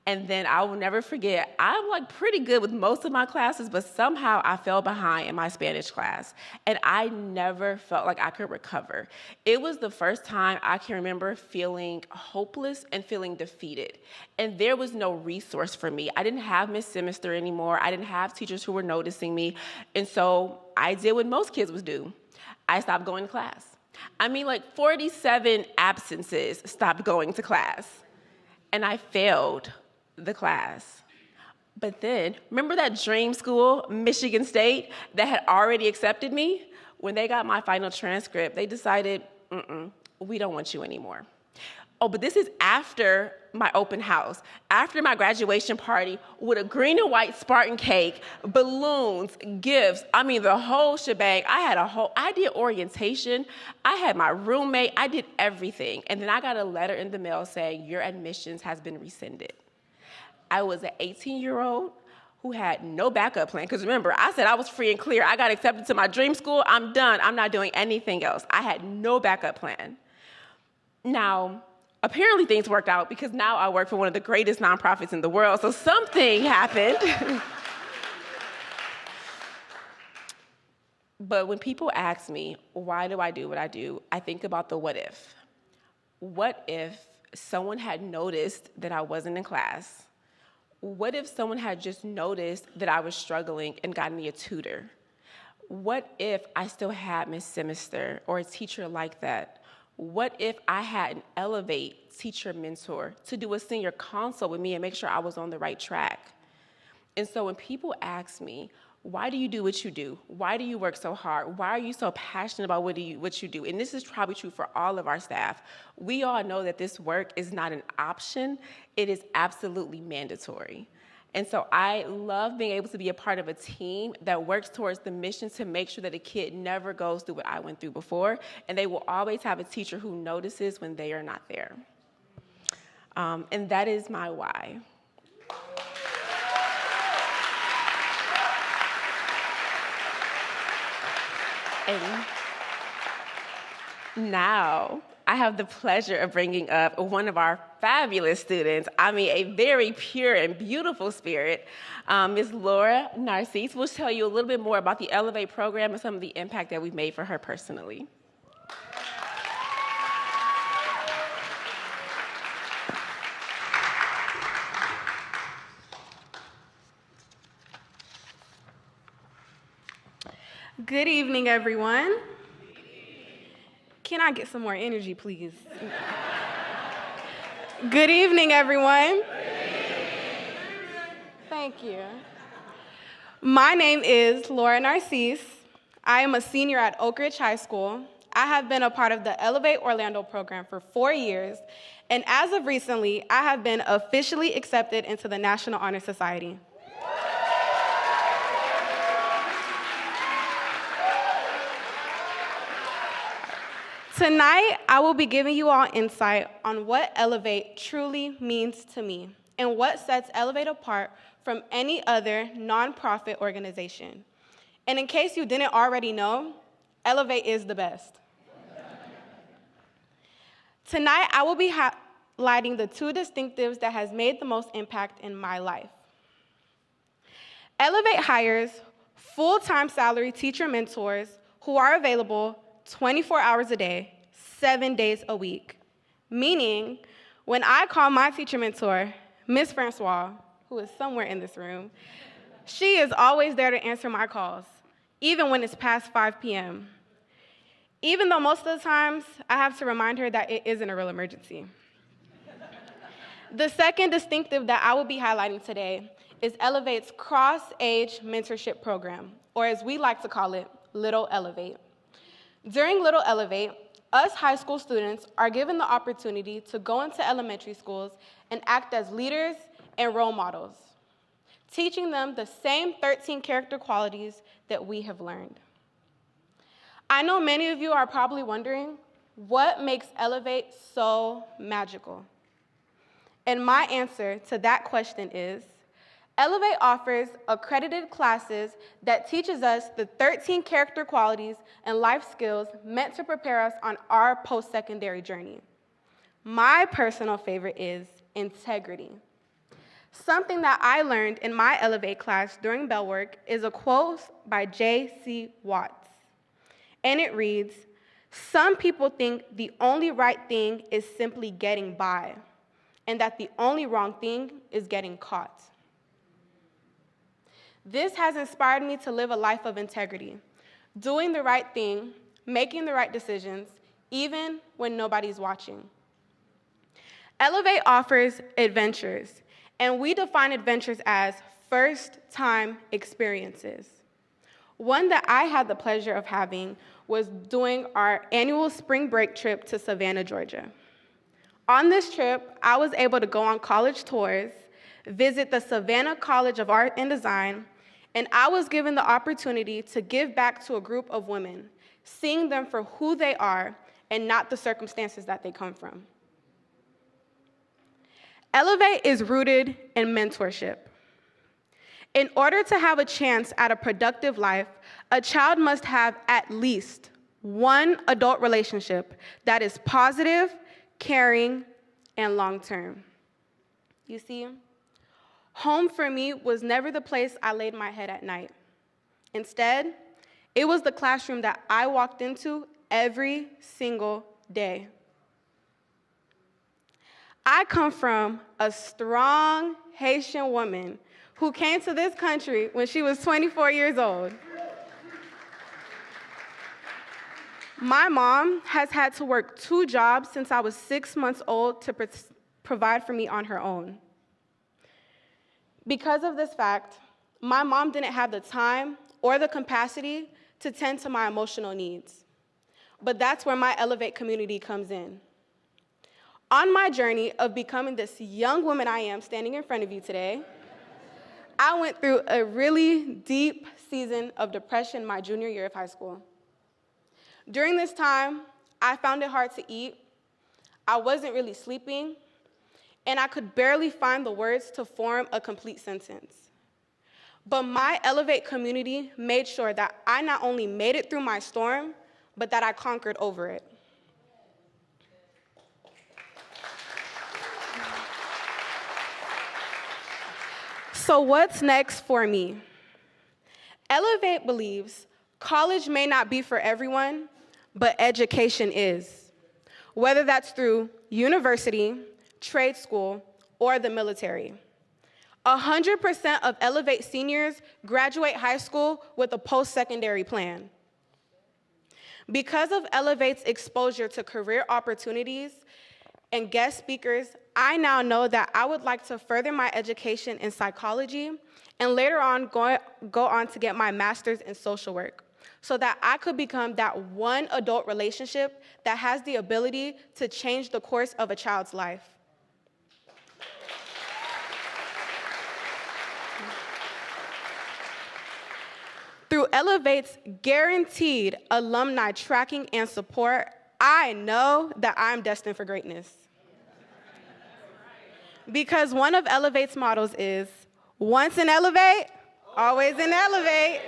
And then I will never forget, I'm like pretty good with most of my classes, but somehow I fell behind in my Spanish class. And I never felt like I could recover. It was the first time I can remember feeling hopeless and feeling defeated. And there was no resource for me. I didn't have Miss Simister anymore. I didn't have teachers who were noticing me. And so I did what most kids would do. I stopped going to class. I mean, like 47 absences stopped going to class. And I failed the class. But then, remember that dream school, Michigan State, that had already accepted me? When they got my final transcript, they decided, we don't want you anymore. Oh, but this is after my open house, after my graduation party with a green and white Spartan cake, balloons, gifts, I mean, the whole shebang. I did orientation, I had my roommate, I did everything. And then I got a letter in the mail saying, your admissions has been rescinded. I was an 18-year-old who had no backup plan. Because remember, I said I was free and clear. I got accepted to my dream school. I'm done. I'm not doing anything else. I had no backup plan. Now, apparently things worked out because now I work for one of the greatest nonprofits in the world, so something happened. But when people ask me, why do I do what I do, I think about the what if. What if someone had noticed that I wasn't in class? What if someone had just noticed that I was struggling and gotten me a tutor? What if I still had Miss Simister or a teacher like that? What if I had an Elevate teacher mentor to do a senior consult with me and make sure I was on the right track? And so when people ask me, why do you do what you do? Why do you work so hard? Why are you so passionate about what you do? And this is probably true for all of our staff. We all know that this work is not an option. It is absolutely mandatory. And so I love being able to be a part of a team that works towards the mission to make sure that a kid never goes through what I went through before, and they will always have a teacher who notices when they are not there. And that is my why. And now I have the pleasure of bringing up one of our fabulous students. I mean, a very pure and beautiful spirit. Ms. Laura Narcisse will tell you a little bit more about the Elevate program and some of the impact that we've made for her personally.
Good evening, everyone. Can I get some more energy, please? Good evening, everyone. Thank you. My name is Laura Narcisse. I am a senior at Oak Ridge High School. I have been a part of the Elevate Orlando program for 4 years, and as of recently, I have been officially accepted into the National Honor Society. Tonight, I will be giving you all insight on what Elevate truly means to me and what sets Elevate apart from any other nonprofit organization. And in case you didn't already know, Elevate is the best. Tonight, I will be highlighting the two distinctives that has made the most impact in my life. Elevate hires full-time salary teacher mentors who are available 24 hours a day, 7 days a week. Meaning, when I call my teacher mentor, Miss Francois, who is somewhere in this room, she is always there to answer my calls, even when it's past 5 p.m. Even though most of the times I have to remind her that it isn't a real emergency. The second distinctive that I will be highlighting today is Elevate's cross-age mentorship program, or as we like to call it, Little Elevate. During Little Elevate, us high school students are given the opportunity to go into elementary schools and act as leaders and role models, teaching them the same 13 character qualities that we have learned. I know many of you are probably wondering, what makes Elevate so magical? And my answer to that question is, Elevate offers accredited classes that teaches us the 13 character qualities and life skills meant to prepare us on our post-secondary journey. My personal favorite is integrity. Something that I learned in my Elevate class during bell work is a quote by J.C. Watts. And it reads, "Some people think the only right thing is simply getting by, and that the only wrong thing is getting caught." This has inspired me to live a life of integrity, doing the right thing, making the right decisions, even when nobody's watching. Elevate offers adventures, and we define adventures as first-time experiences. One that I had the pleasure of having was doing our annual spring break trip to Savannah, Georgia. On this trip, I was able to go on college tours, visit the Savannah College of Art and Design, and I was given the opportunity to give back to a group of women, seeing them for who they are and not the circumstances that they come from. Elevate is rooted in mentorship. In order to have a chance at a productive life, a child must have at least one adult relationship that is positive, caring, and long term. You see, home for me was never the place I laid my head at night. Instead, it was the classroom that I walked into every single day. I come from a strong Haitian woman who came to this country when she was 24 years old. My mom has had to work 2 jobs since I was 6 months old to provide for me on her own. Because of this fact, my mom didn't have the time or the capacity to tend to my emotional needs. But that's where my Elevate community comes in. On my journey of becoming this young woman I am standing in front of you today, I went through a really deep season of depression my junior year of high school. During this time, I found it hard to eat, I wasn't really sleeping, and I could barely find the words to form a complete sentence. But my Elevate community made sure that I not only made it through my storm, but that I conquered over it. So what's next for me? Elevate believes college may not be for everyone, but education is, whether that's through university, trade school, or the military. 100% of Elevate seniors graduate high school with a post-secondary plan. Because of Elevate's exposure to career opportunities and guest speakers, I now know that I would like to further my education in psychology and later on go on to get my master's in social work so that I could become that one adult relationship that has the ability to change the course of a child's life. Through Elevate's guaranteed alumni tracking and support, I know that I'm destined for greatness. Because one of Elevate's mottos is, once in Elevate, always in Elevate.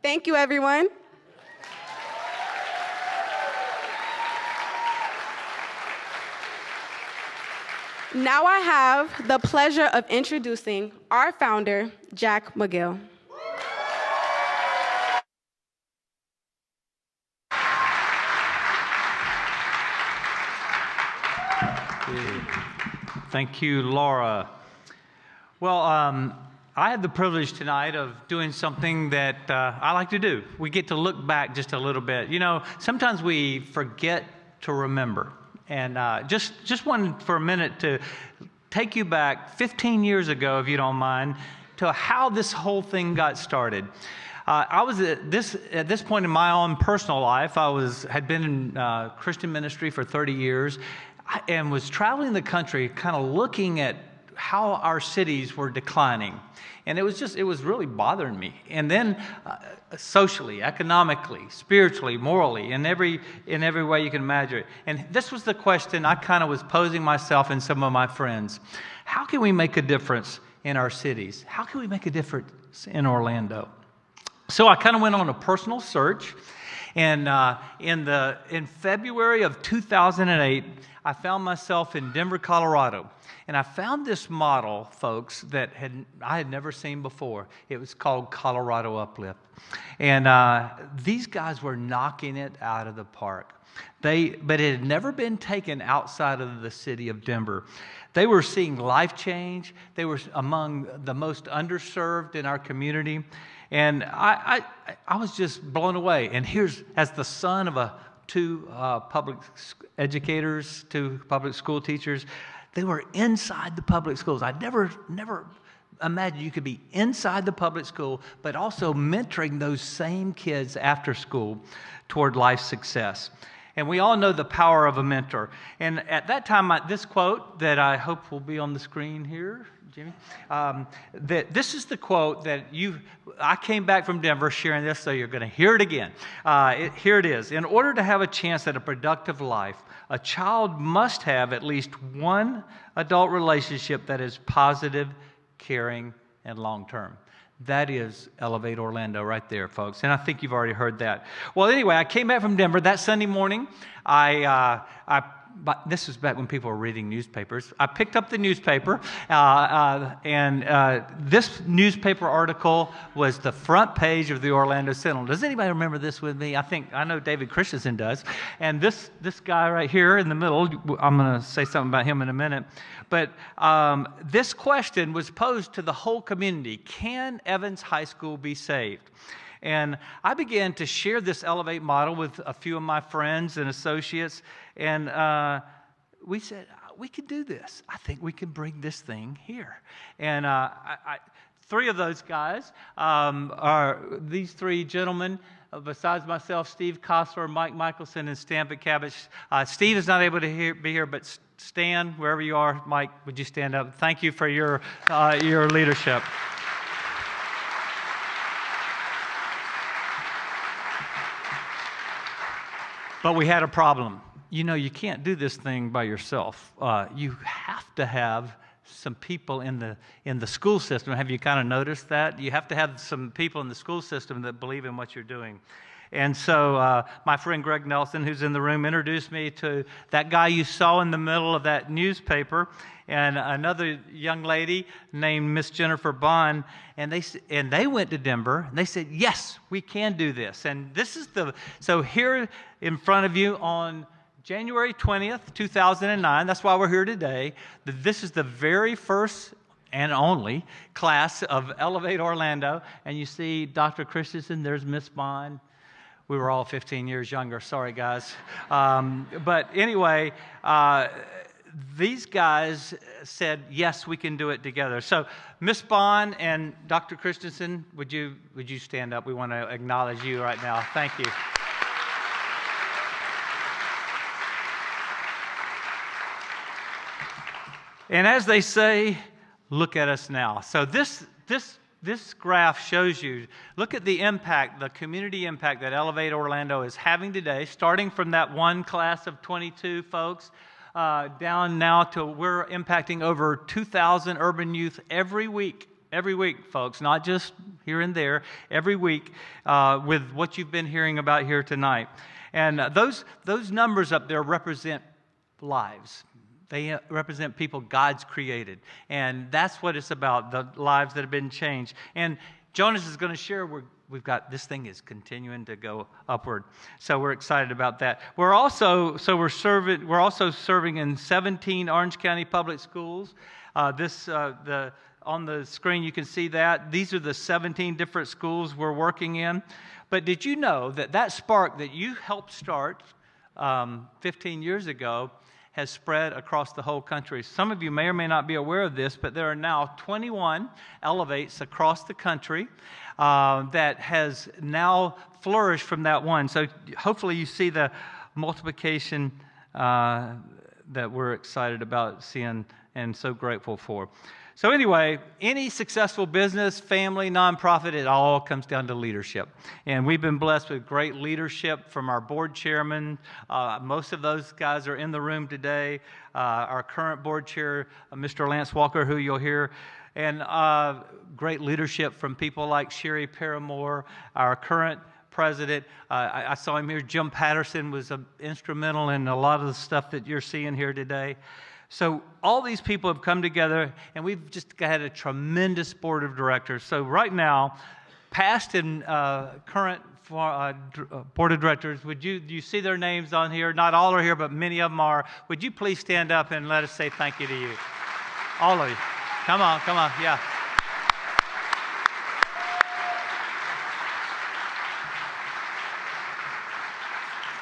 Thank you, everyone. Now I have the pleasure of introducing our founder, Jack McGill.
Thank you, Laura. Well, I had the privilege tonight of doing something that I like to do. We get to look back just a little bit. You know, sometimes we forget to remember. And just wanted for a minute to take you back 15 years ago, if you don't mind, to how this whole thing got started. I was at this point in my own personal life, had been in Christian ministry for 30 years and was traveling the country kind of looking at how our cities were declining. And it was really bothering me. And then socially, economically, spiritually, morally, in every way you can imagine it. And this was the question I kind of was posing myself and some of my friends. How can we make a difference in our cities? How can we make a difference in Orlando? So I kind of went on a personal search. And in February of 2008, I found myself in Denver, Colorado. And I found this model, folks, that I had never seen before. It was called Colorado Uplift. And these guys were knocking it out of the park. But it had never been taken outside of the city of Denver. They were seeing life change. They were among the most underserved in our community. And I was just blown away. And here's, as the son of two public educators, 2 public school teachers, they were inside the public schools. I'd never imagined you could be inside the public school, but also mentoring those same kids after school toward life success. And we all know the power of a mentor. And at that time, this quote that I hope will be on the screen here, Jimmy, that this is the quote that I came back from Denver sharing this, so you're going to hear it again. Here it is. In order to have a chance at a productive life, a child must have at least one adult relationship that is positive, caring, and long-term. That is Elevate Orlando right there, folks. And I think you've already heard that. Well, anyway, I came back from Denver that Sunday morning. I but this was back when people were reading newspapers. I picked up the newspaper, and this newspaper article was the front page of the Orlando Sentinel. Does anybody remember this with me? I know David Christensen does. And this guy right here in the middle, I'm going to say something about him in a minute. But this question was posed to the whole community: can Evans High School be saved? And I began to share this Elevate model with a few of my friends and associates, and we said, we can do this. I think we can bring this thing here. And three of those guys are these three gentlemen. Besides myself, Steve Kostler, Mike Michelson, and Stan Cabbage. Steve is not able to be here, but Stan, wherever you are, Mike, would you stand up? Thank you for your leadership. But we had a problem. You know, you can't do this thing by yourself. You have to have some people in the school system. Have you kind of noticed that? You have to have some people in the school system that believe in what you're doing. And so my friend Greg Nelson, who's in the room, introduced me to that guy you saw in the middle of that newspaper, and another young lady named Miss Jennifer Bond, and they went to Denver, and they said, yes, we can do this. And this is so here in front of you on January 20th, 2009, that's why we're here today. This is the very first and only class of Elevate Orlando, and you see Dr. Christensen, there's Miss Bond. We were all 15 years younger. Sorry, guys. But anyway, these guys said, yes, we can do it together. So Miss Bond and Dr. Christensen, would you stand up? We want to acknowledge you right now. Thank you. And as they say, look at us now. So this graph shows you, look at the impact, the community impact that Elevate Orlando is having today, starting from that one class of 22 folks, down now to we're impacting over 2,000 urban youth every week, folks, not just here and there, every week with what you've been hearing about here tonight. And those numbers up there represent lives. They represent people God's created. And that's what it's about, the lives that have been changed. And Jonas is going to share, we've got, this thing is continuing to go upward. So we're excited about that. We're also serving in 17 Orange County public schools. On the screen you can see that. These are the 17 different schools we're working in. But did you know that spark that you helped start 15 years ago has spread across the whole country? Some of you may or may not be aware of this, but there are now 21 Elevates across the country that has now flourished from that one. So hopefully you see the multiplication that we're excited about seeing and so grateful for. So anyway, any successful business, family, nonprofit, it all comes down to leadership. And we've been blessed with great leadership from our board chairman. Most of those guys are in the room today. Our current board chair, Mr. Lance Walker, who you'll hear. And great leadership from people like Sherry Paramore, our current president. I saw him here. Jim Patterson was instrumental in a lot of the stuff that you're seeing here today. So all these people have come together, and we've just had a tremendous board of directors. So right now, past and current board of directors, do you see their names on here? Not all are here, but many of them are. Would you please stand up and let us say thank you to you? All of you. Come on, yeah.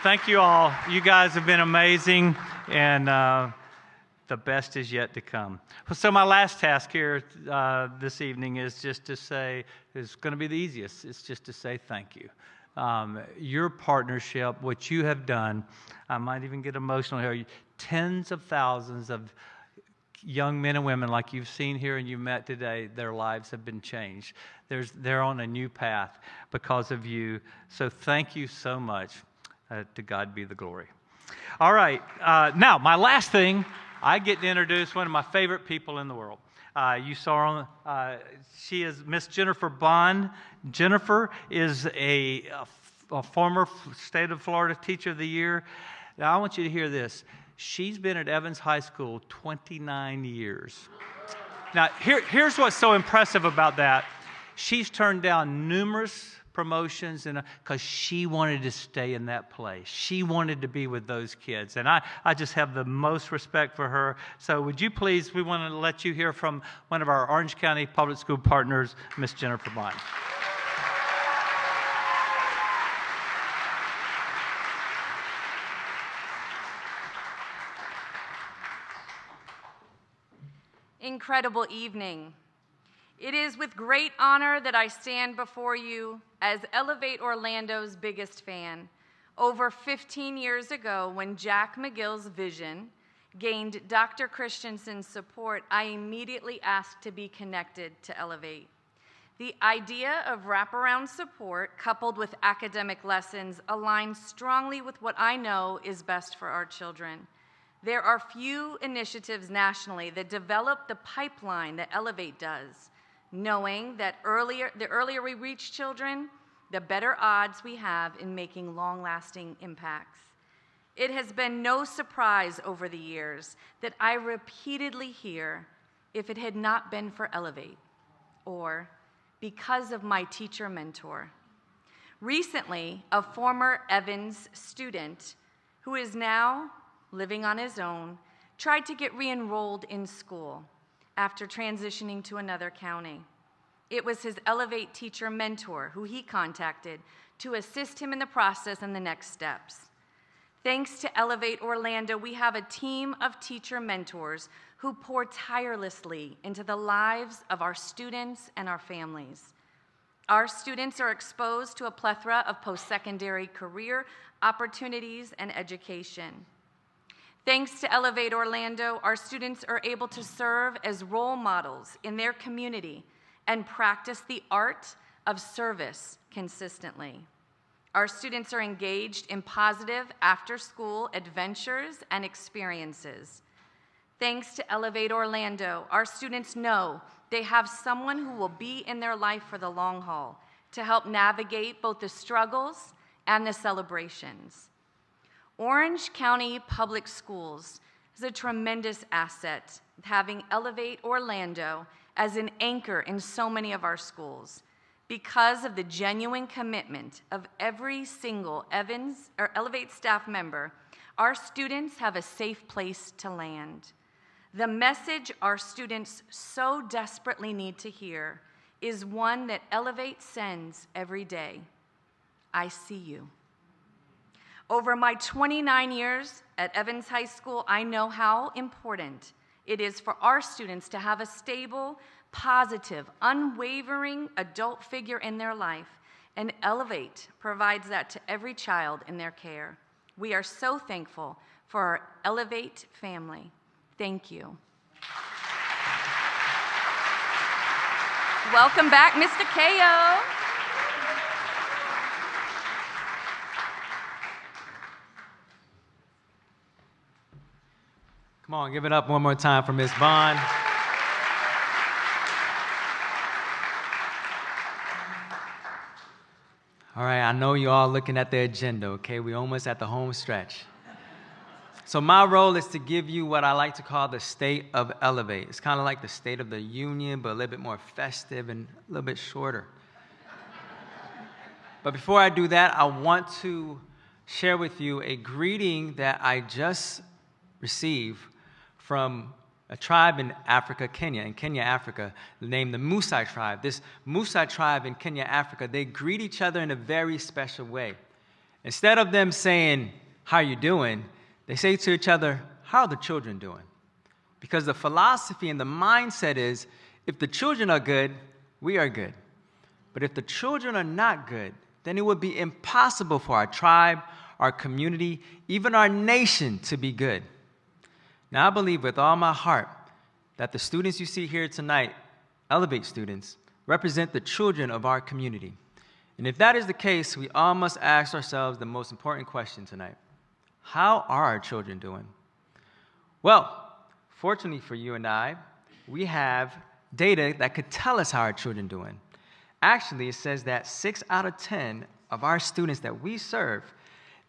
Thank you all. You guys have been amazing, and the best is yet to come. So my last task here this evening is just to say, it's going to be the easiest. It's just to say thank you. Your partnership, what you have done, I might even get emotional here. Tens of thousands of young men and women like you've seen here and you've met today, their lives have been changed. They're on a new path because of you. So thank you so much. To God be the glory. All right. Now, my last thing, I get to introduce one of my favorite people in the world. You saw her, she is Miss Jennifer Bond. Jennifer is a former State of Florida Teacher of the Year. Now, I want you to hear this. She's been at Evans High School 29 years. Now, here's what's so impressive about that. She's turned down numerous promotions because she wanted to stay in that place. She wanted to be with those kids. And I just have the most respect for her. So would you please, we want to let you hear from one of our Orange County Public School partners, Miss Jennifer Bond.
Incredible evening. It is with great honor that I stand before you as Elevate Orlando's biggest fan. Over 15 years ago, when Jack McGill's vision gained Dr. Christensen's support, I immediately asked to be connected to Elevate. The idea of wraparound support coupled with academic lessons aligns strongly with what I know is best for our children. There are few initiatives nationally that develop the pipeline that Elevate does, knowing that the earlier we reach children, the better odds we have in making long-lasting impacts. It has been no surprise over the years that I repeatedly hear, if it had not been for Elevate, or because of my teacher mentor. Recently, a former Evans student who is now living on his own tried to get re-enrolled in school after transitioning to another county. It was his Elevate teacher mentor who he contacted to assist him in the process and the next steps. Thanks to Elevate Orlando, we have a team of teacher mentors who pour tirelessly into the lives of our students and our families. Our students are exposed to a plethora of post-secondary career opportunities and education. Thanks to Elevate Orlando, our students are able to serve as role models in their community and practice the art of service consistently. Our students are engaged in positive after-school adventures and experiences. Thanks to Elevate Orlando, our students know they have someone who will be in their life for the long haul to help navigate both the struggles and the celebrations. Orange County Public Schools is a tremendous asset, having Elevate Orlando as an anchor in so many of our schools. Because of the genuine commitment of every single Elevate staff member, our students have a safe place to land. The message our students so desperately need to hear is one that Elevate sends every day. I see you. Over my 29 years at Evans High School, I know how important it is for our students to have a stable, positive, unwavering adult figure in their life, and Elevate provides that to every child in their care. We are so thankful for our Elevate family. Thank you. Welcome back, Mr. Ko.
Come on, give it up one more time for Ms. Bond. All right, I know you're all looking at the agenda, okay? We're almost at the home stretch. So my role is to give you what I like to call the state of Elevate. It's kind of like the State of the Union, but a little bit more festive and a little bit shorter. But before I do that, I want to share with you a greeting that I just received from a tribe in Africa, Kenya, Africa, named the Maasai tribe. This Maasai tribe in Kenya, Africa, they greet each other in a very special way. Instead of them saying, "How you doing?" they say to each other, "How are the children doing?" Because the philosophy and the mindset is, if the children are good, we are good. But if the children are not good, then it would be impossible for our tribe, our community, even our nation to be good. Now, I believe with all my heart that the students you see here tonight, Elevate students, represent the children of our community. And if that is the case, we all must ask ourselves the most important question tonight. How are our children doing? Well, fortunately for you and I, we have data that could tell us how our children are doing. Actually, it says that 6 out of 10 of our students that we serve,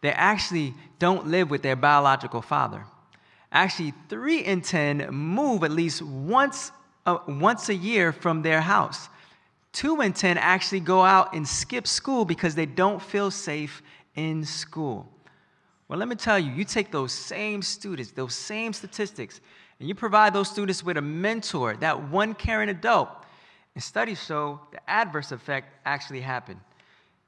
they actually don't live with their biological father. Actually, 3 in 10 move at least once a year from their house. 2 in 10 actually go out and skip school because they don't feel safe in school. Well, let me tell you, you take those same students, those same statistics, and you provide those students with a mentor, that one caring adult, and studies show the adverse effect actually happened.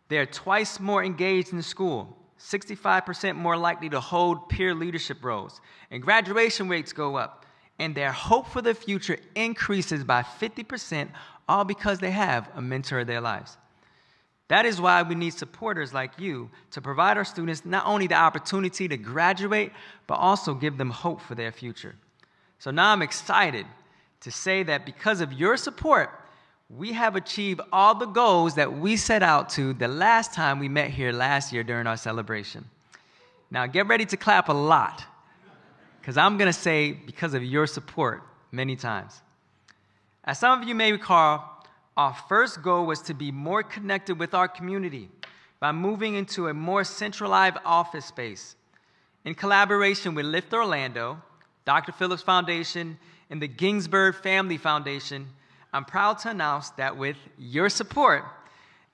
They're twice more engaged in school, 65% more likely to hold peer leadership roles, and graduation rates go up, and their hope for the future increases by 50%, all because they have a mentor in their lives. That is why we need supporters like you to provide our students not only the opportunity to graduate, but also give them hope for their future. So now I'm excited to say that because of your support, we have achieved all the goals that we set out to the last time we met here last year during our celebration. Now get ready to clap a lot, because I'm going to say because of your support many times. As some of you may recall, our first goal was to be more connected with our community by moving into a more centralized office space. In collaboration with Lift Orlando, Dr. Phillips Foundation, and the Ginsberg Family Foundation, I'm proud to announce that with your support,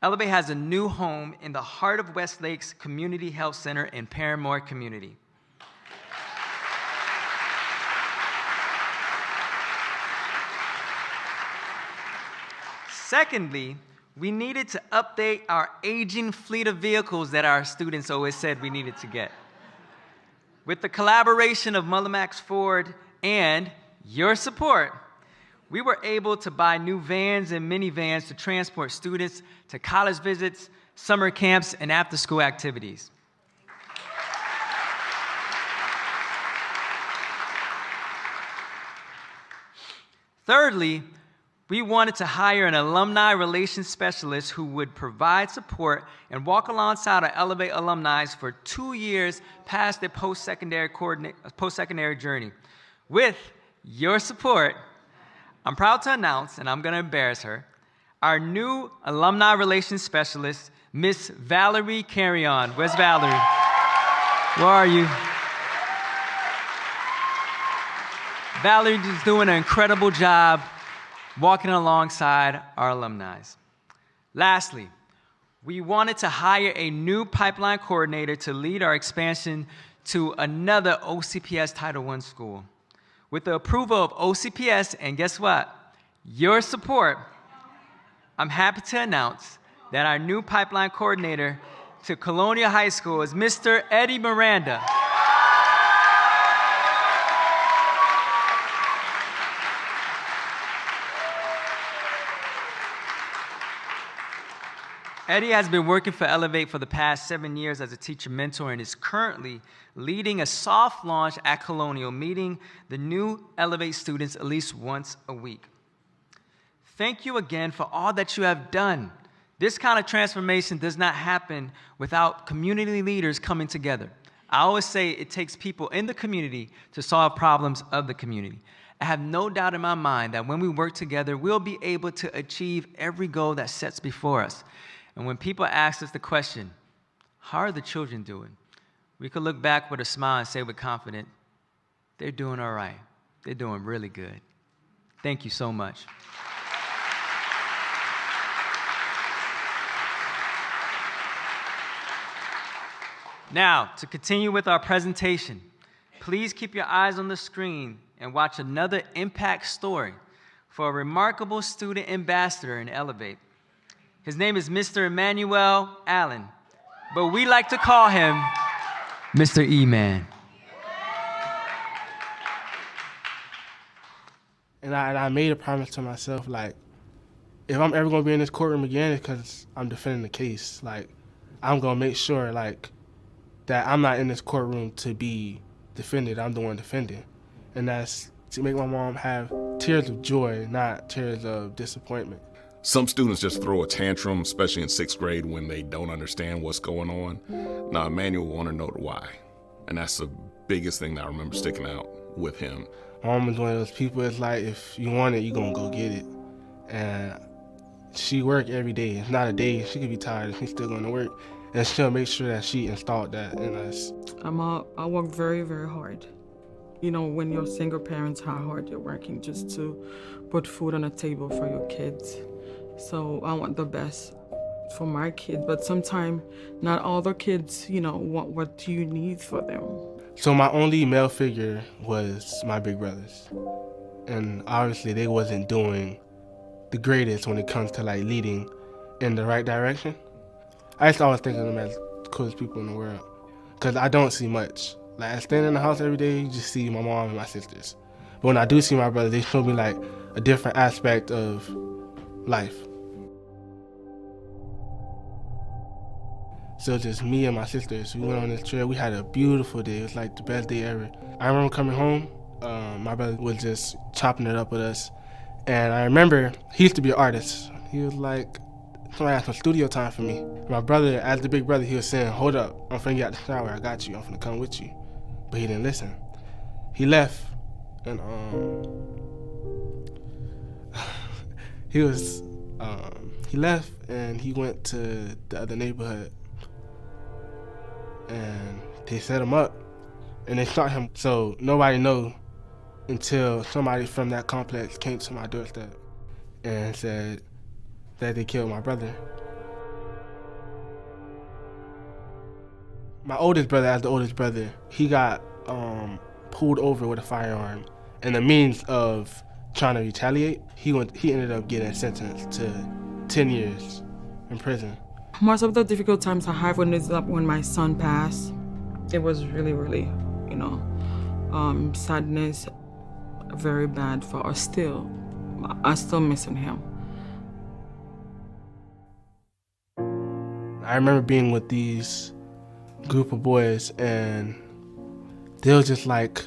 Elevate has a new home in the heart of Westlake's Community Health Center in Paramore Community. Secondly, we needed to update our aging fleet of vehicles that our students always said we needed to get. With the collaboration of Mullinax Ford and your support, we were able to buy new vans and minivans to transport students to college visits, summer camps, and after-school activities. Thirdly, we wanted to hire an alumni relations specialist who would provide support and walk alongside our Elevate alumni for 2 years past their post-secondary journey. With your support, I'm proud to announce, and I'm going to embarrass her, our new alumni relations specialist, Miss Valerie Carrion. Where's Valerie? Where are you? Valerie is doing an incredible job walking alongside our alumni. Lastly, we wanted to hire a new pipeline coordinator to lead our expansion to another OCPS Title I school. With the approval of OCPS, and guess what? Your support, I'm happy to announce that our new pipeline coordinator to Colonial High School is Mr. Eddie Miranda. Eddie has been working for Elevate for the past 7 years as a teacher mentor and is currently leading a soft launch at Colonial, meeting the new Elevate students at least once a week. Thank you again for all that you have done. This kind of transformation does not happen without community leaders coming together. I always say it takes people in the community to solve problems of the community. I have no doubt in my mind that when we work together, we'll be able to achieve every goal that sets before us. And when people ask us the question, how are the children doing? We could look back with a smile and say with confidence, they're doing all right. They're doing really good. Thank you so much. Now, to continue with our presentation, please keep your eyes on the screen and watch another impact story for a remarkable student ambassador in Elevate. His name is Mr. Emmanuel Allen, but we like to call him Mr. E-Man.
And I made a promise to myself, like, if I'm ever going to be in this courtroom again, it's because I'm defending the case. Like, I'm going to make sure, like, that I'm not in this courtroom to be defended. I'm the one defending. And that's to make my mom have tears of joy, not tears of disappointment.
Some students just throw a tantrum, especially in 6th grade when they don't understand what's going on. Now, Emmanuel want to know why. And that's the biggest thing that I remember sticking out with him.
Mom is one of those people, it's like, if you want it, you're going to go get it. And she work every day. It's not a day. She could be tired. She's still going to work. And she'll make sure that she installed that in us.
I work very, very hard.
You know, when you're single parents, how hard you're working just to put food on the table for your kids. So I want the best for my kids, but sometimes not all the kids, want what you need for them.
So my only male figure was my big brothers. And obviously they wasn't doing the greatest when it comes to like leading in the right direction. I used to always think of them as the coolest people in the world because I don't see much. Like I stand in the house every day, you just see my mom and my sisters. But when I do see my brothers, they show me like a different aspect of life. So just me and my sisters, we went on this trip. We had a beautiful day. It was like the best day ever. I remember coming home, my brother was just chopping it up with us. And I remember he used to be an artist. He was like, somebody had some studio time for me. My brother, as the big brother, he was saying, hold up, I'm finna get out the shower, I got you, I'm finna come with you. But he didn't listen. He left, and he left and he went to the other neighborhood. And they set him up and they shot him. So nobody know until somebody from that complex came to my doorstep and said that they killed my brother. My oldest brother, as the oldest brother, he got pulled over with a firearm. And the means of trying to retaliate, he ended up getting sentenced to 10 years in prison.
Most of the difficult times I have when my son passed, it was really, really, sadness, very bad for us still. I'm still missing him.
I remember being with these group of boys and they were just like,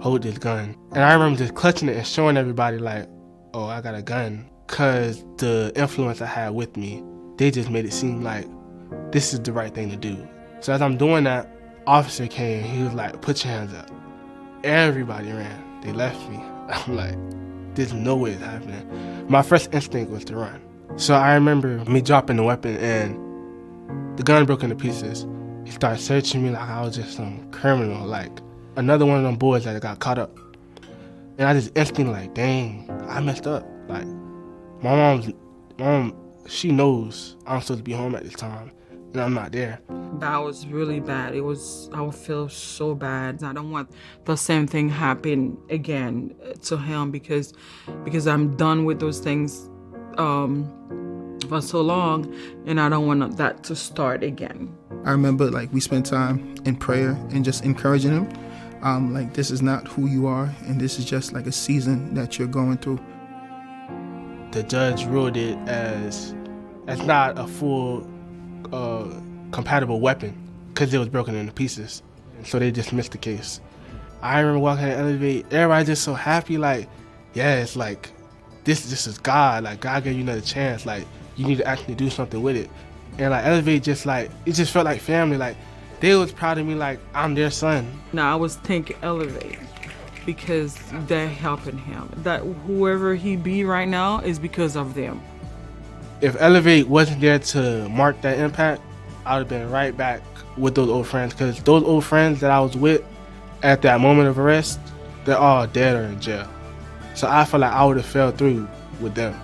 hold this gun. And I remember just clutching it and showing everybody like, oh, I got a gun. Cause the influence I had with me, they just made it seem like this is the right thing to do. So as I'm doing that, officer came, he was like, put your hands up. Everybody ran, they left me. I'm like, there's no way it's happening. My first instinct was to run. So I remember me dropping the weapon and the gun broke into pieces. He started searching me like I was just some criminal, like another one of them boys that got caught up. And I just instantly like, dang, I messed up. Like, my mom, she knows I'm supposed to be home at this time, and I'm not there.
That was really bad. I would feel so bad. I don't want the same thing happen again to him because I'm done with those things for so long, and I don't want that to start again.
I remember we spent time in prayer and just encouraging him. This is not who you are, and this is just like a season that you're going through.
The judge ruled it as not a full compatible weapon because it was broken into pieces. And so they dismissed the case. I remember walking in the elevator, everybody just so happy, like, yeah, it's like, this is God. Like, God gave you another chance. Like, you need to actually do something with it. And like, Elevate just like, it just felt like family. Like, they was proud of me like I'm their son.
Now I was thinking Elevate because they're helping him. That whoever he be right now is because of them.
If Elevate wasn't there to mark that impact, I would have been right back with those old friends, because those old friends that I was with at that moment of arrest, they're all dead or in jail. So I feel like I would have fell through with them.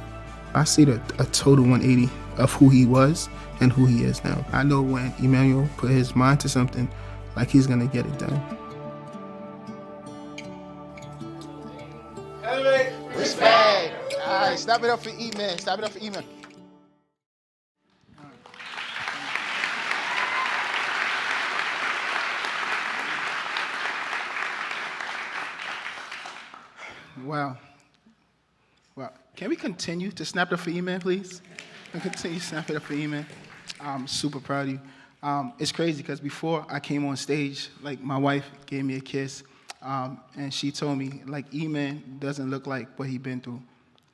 I see a total 180 of who he was and who he is now. I know when Emmanuel put his mind to something, like he's gonna get it done.
Respect. All right, stop it up for E-Man. Stop it up for E-Man. Wow. Wow. Can we continue to snap it up for E-Man, please? Can we continue to snap it up for E-Man? I'm super proud of you. It's crazy because before I came on stage, my wife gave me a kiss. And she told me, E-Man doesn't look like what he's been through.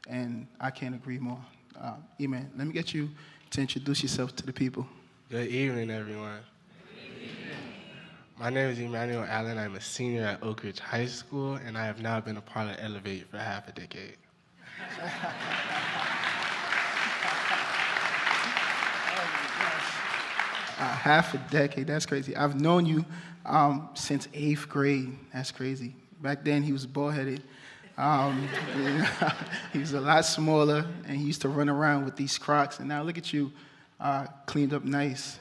And I can't agree more. E-Man, let me get you to introduce yourself to the people.
Good evening, everyone. My name is Emmanuel Allen. I'm a senior at Oak Ridge High School, and I have now been a part of Elevate for half a decade.
Half a decade, that's crazy. I've known you since 8th grade. That's crazy. Back then, he was bald-headed. He was a lot smaller, and he used to run around with these Crocs. And now look at you, cleaned up nice.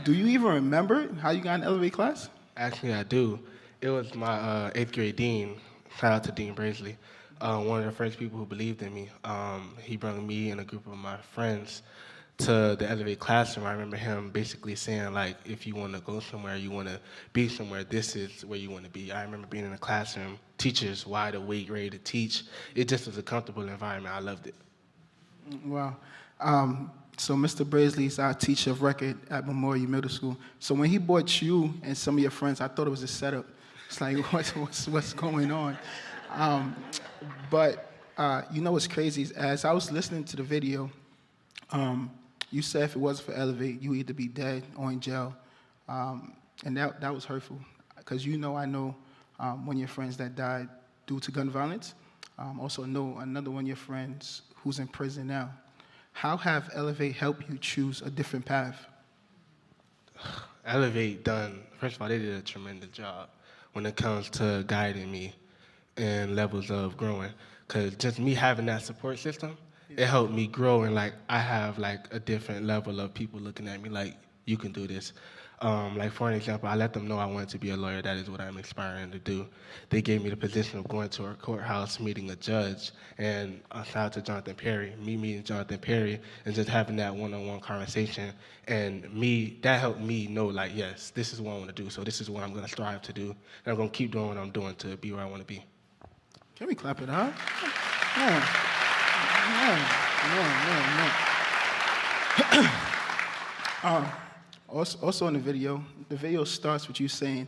Do you even remember how you got in Elevate class?
Actually, I do. It was my 8th grade dean. Shout out to Dean Braisley. One of the first people who believed in me. He brought me and a group of my friends to the Elevate classroom. I remember him basically saying, like, if you want to go somewhere, you want to be somewhere, this is where you want to be. I remember being in a classroom, teachers wide awake, ready to teach. It just was a comfortable environment. I loved it.
Wow. So Mr. Braisley's our teacher of record at Memorial Middle School. So when he brought you and some of your friends, I thought it was a setup. It's like, what's going on? But you know what's crazy is as I was listening to the video, you said if it wasn't for Elevate, you would either be dead or in jail. And that was hurtful. Because I know one of your friends that died due to gun violence. Also know another one of your friends who's in prison now. How have Elevate helped you choose a different path?
Elevate first of all, they did a tremendous job when it comes to guiding me in levels of growing. Because just me having that support system, it helped me grow, and like I have like a different level of people looking at me like, you can do this. Like for an example, I let them know I wanted to be a lawyer. That is what I'm aspiring to do. They gave me the position of going to a courthouse, meeting a judge, and shout out to Jonathan Perry, me meeting Jonathan Perry, and just having that one-on-one conversation. And that helped me know, like, yes, this is what I want to do, so this is what I'm going to strive to do. And I'm going to keep doing what I'm doing to be where I want to be.
Can we clap it up? Yeah. Also in the video starts with you saying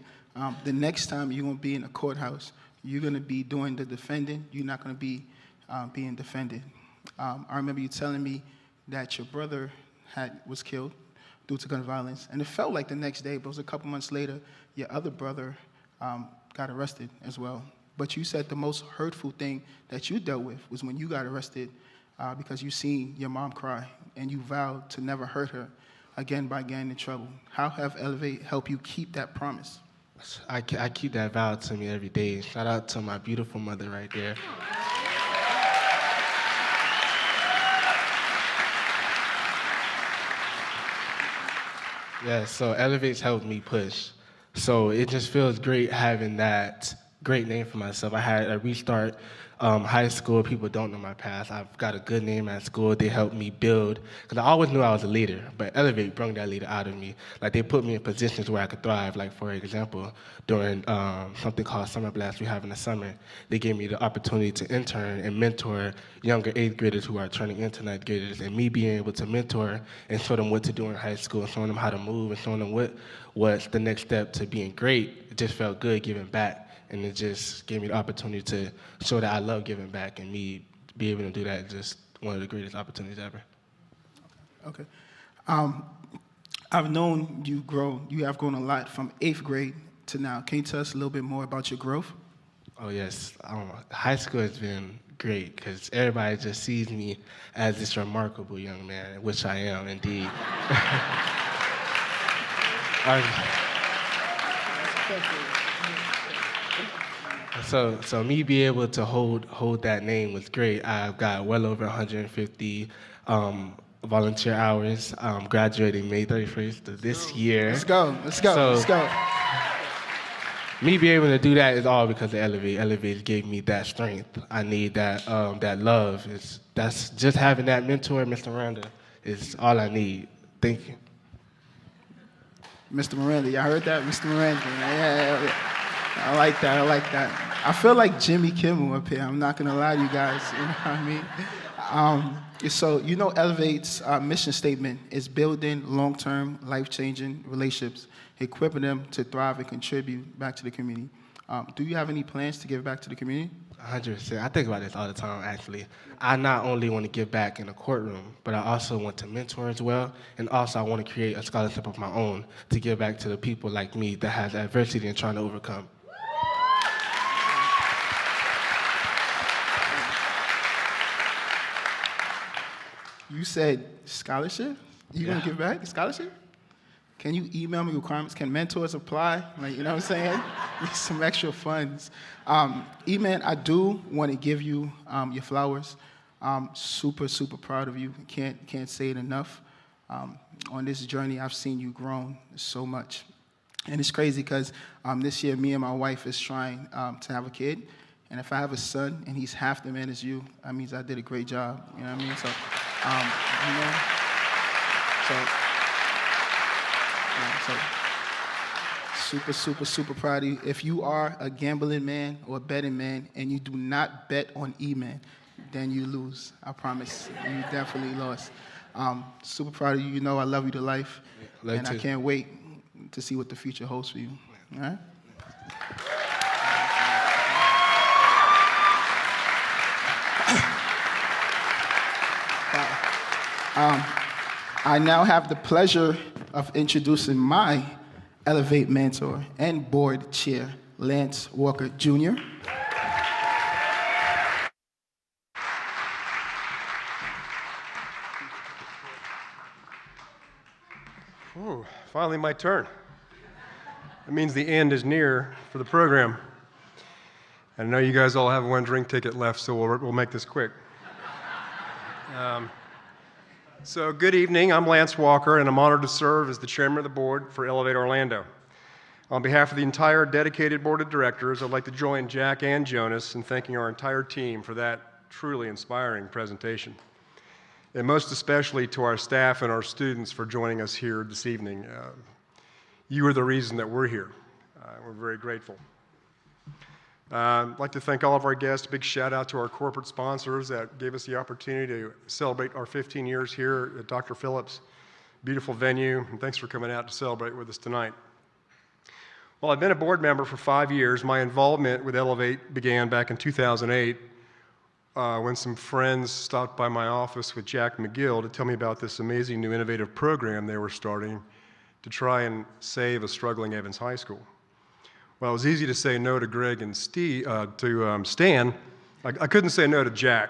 the next time you're going to be in a courthouse, you're going to be doing the defending. You're not going to be being defended. I remember you telling me that your brother was killed due to gun violence, and it felt like the next day, but it was a couple months later, your other brother got arrested as well. But you said the most hurtful thing that you dealt with was when you got arrested because you seen your mom cry, and you vowed to never hurt her again by getting in trouble. How have Elevate helped you keep that promise?
I keep that vow to me every day. Shout out to my beautiful mother right there. Yeah, so Elevate's helped me push. So it just feels great having that great name for myself. I had a restart high school. People don't know my past. I've got a good name at school. They helped me build, because I always knew I was a leader, but Elevate brought that leader out of me. Like, they put me in positions where I could thrive. Like, for example, during something called Summer Blast we have in the summer, they gave me the opportunity to intern and mentor younger 8th graders who are turning into 9th graders, and me being able to mentor and show them what to do in high school, and showing them how to move, and showing them what's the next step to being great. It just felt good giving back. And it just gave me the opportunity to show that I love giving back, and me be able to do that is just one of the greatest opportunities ever.
Okay. I've known you grow. You have grown a lot from 8th grade to now. Can you tell us a little bit more about your growth?
Oh, yes. High school has been great because everybody just sees me as this remarkable young man, which I am indeed. So me be able to hold that name was great. I've got well over 150 volunteer hours. Graduating May 31st of this year.
Let's go.
Me being able to do that is all because of Elevate. Elevate gave me that strength. I need that that love. That's just having that mentor, Mr. Miranda, is all I need. Thank you.
Mr. Miranda, y'all heard that? Mr. Miranda. Yeah. I like that. I feel like Jimmy Kimmel up here. I'm not going to lie to you guys. You know what I mean? So, Elevate's mission statement is building long-term, life-changing relationships, equipping them to thrive and contribute back to the community. Do you have any plans to give back to the community?
100%. I think about this all the time, actually. I not only want to give back in the courtroom, but I also want to mentor as well, and also I want to create a scholarship of my own to give back to the people like me that has adversity and trying to overcome.
You said scholarship? You going to give back a scholarship? can you email me requirements? Can mentors apply? Like, you know what I'm saying? Need some extra funds. E-Man, I do want to give you your flowers. Super, super proud of you. Can't say it enough. On this journey, I've seen you grown so much. And it's crazy because this year, me and my wife is trying to have a kid. And if I have a son and he's half the man as you, that means I did a great job. You know what I mean? So, super, super, super proud of you. If you are a gambling man or a betting man and you do not bet on E-Man, then you lose. I promise. You definitely lost. Super proud of you. You know I love you to life. And I can't wait to see what the future holds for you. All right? I now have the pleasure of introducing my Elevate mentor and board chair, Lance Walker Jr.
Ooh, finally my turn. It means the end is near for the program. I know you guys all have one drink ticket left, so we'll make this quick. So good evening, I'm Lance Walker, and I'm honored to serve as the chairman of the board for Elevate Orlando. On behalf of the entire dedicated board of directors, I'd like to join Jack and Jonas in thanking our entire team for that truly inspiring presentation. And most especially to our staff and our students for joining us here this evening. You are the reason that we're here. We're very grateful. I'd like to thank all of our guests. Big shout out to our corporate sponsors that gave us the opportunity to celebrate our 15 years here at Dr. Phillips. Beautiful venue, and thanks for coming out to celebrate with us tonight. Well, I've been a board member for 5 years. My involvement with Elevate began back in 2008 when some friends stopped by my office with Jack McGill to tell me about this amazing new innovative program they were starting to try and save a struggling Evans High School. Well, it was easy to say no to Greg and Stan. I couldn't say no to Jack.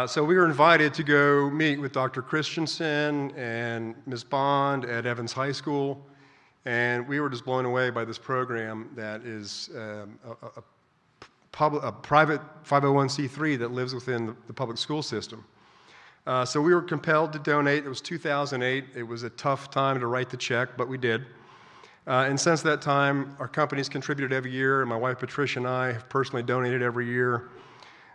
So we were invited to go meet with Dr. Christensen and Ms. Bond at Evans High School, and we were just blown away by this program that is a private 501c3 that lives within the public school system. So we were compelled to donate. It was 2008. It was a tough time to write the check, but we did. And since that time, our company's contributed every year, and my wife Patricia and I have personally donated every year.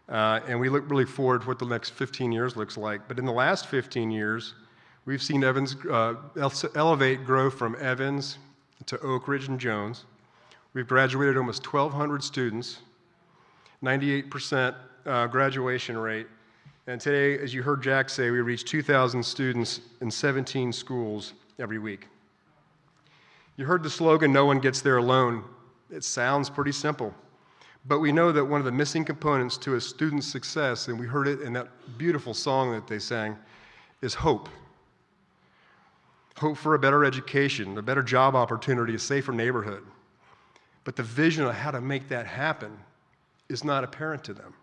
And we look really forward to what the next 15 years looks like. But in the last 15 years, we've seen Evans Elevate grow from Evans to Oak Ridge and Jones. We've graduated almost 1,200 students, 98% graduation rate. And today, as you heard Jack say, we reach 2,000 students in 17 schools every week. You heard the slogan, "No one gets there alone." It sounds pretty simple, but we know that one of the missing components to a student's success, and we heard it in that beautiful song that they sang, is hope. Hope for a better education, a better job opportunity, a safer neighborhood. But the vision of how to make that happen is not apparent to them.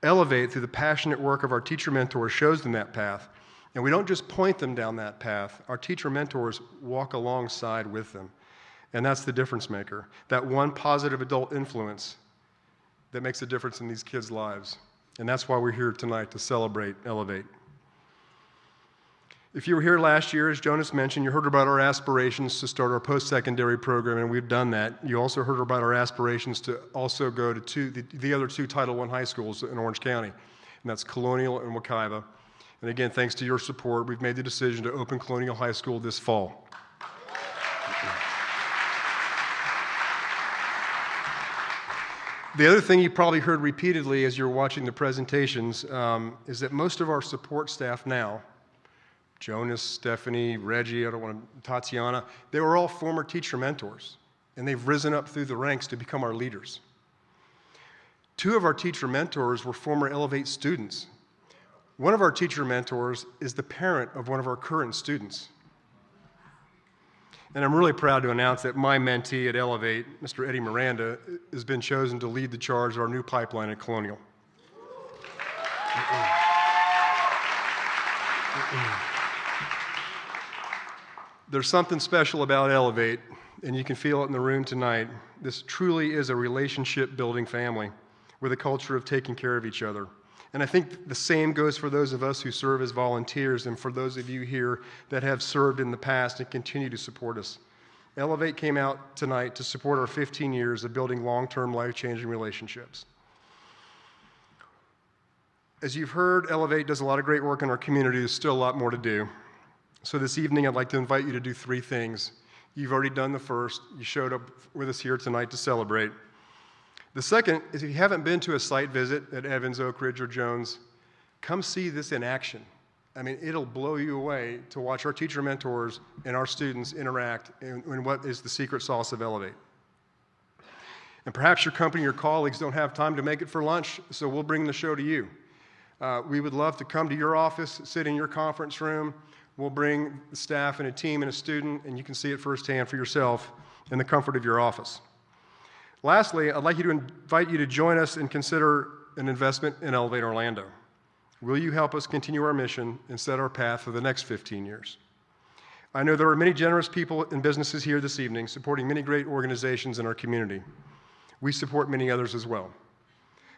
Elevate, through the passionate work of our teacher mentors, shows them that path. And we don't just point them down that path. Our teacher mentors walk alongside with them. And that's the difference maker. That one positive adult influence that makes a difference in these kids' lives. And that's why we're here tonight, to celebrate Elevate. If you were here last year, as Jonas mentioned, you heard about our aspirations to start our post-secondary program, and we've done that. You also heard about our aspirations to also go to the other two Title I high schools in Orange County, and that's Colonial and Wekiva. And again, thanks to your support, we've made the decision to open Colonial High School this fall. The other thing you probably heard repeatedly as you're watching the presentations is that most of our support staff now, Jonas, Stephanie, Reggie, Tatiana, they were all former teacher mentors, and they've risen up through the ranks to become our leaders. 2 of our teacher mentors were former Elevate students. One of our teacher mentors is the parent of one of our current students. And I'm really proud to announce that my mentee at Elevate, Mr. Eddie Miranda, has been chosen to lead the charge of our new pipeline at Colonial. There's something special about Elevate, and you can feel it in the room tonight. This truly is a relationship-building family with a culture of taking care of each other. And I think the same goes for those of us who serve as volunteers and for those of you here that have served in the past and continue to support us. Elevate came out tonight to support our 15 years of building long-term, life-changing relationships. As you've heard, Elevate does a lot of great work in our community. There's still a lot more to do. So this evening, I'd like to invite you to do 3 things. You've already done the first. You showed up with us here tonight to celebrate. The second is, if you haven't been to a site visit at Evans, Oak Ridge, or Jones, come see this in action. I mean, it'll blow you away to watch our teacher mentors and our students interact in what is the secret sauce of Elevate. And perhaps your company, your colleagues don't have time to make it for lunch, so we'll bring the show to you. We would love to come to your office, sit in your conference room. We'll bring the staff and a team and a student, and you can see it firsthand for yourself in the comfort of your office. Lastly, I'd like to invite you to join us and consider an investment in Elevate Orlando. Will you help us continue our mission and set our path for the next 15 years? I know there are many generous people and businesses here this evening supporting many great organizations in our community. We support many others as well.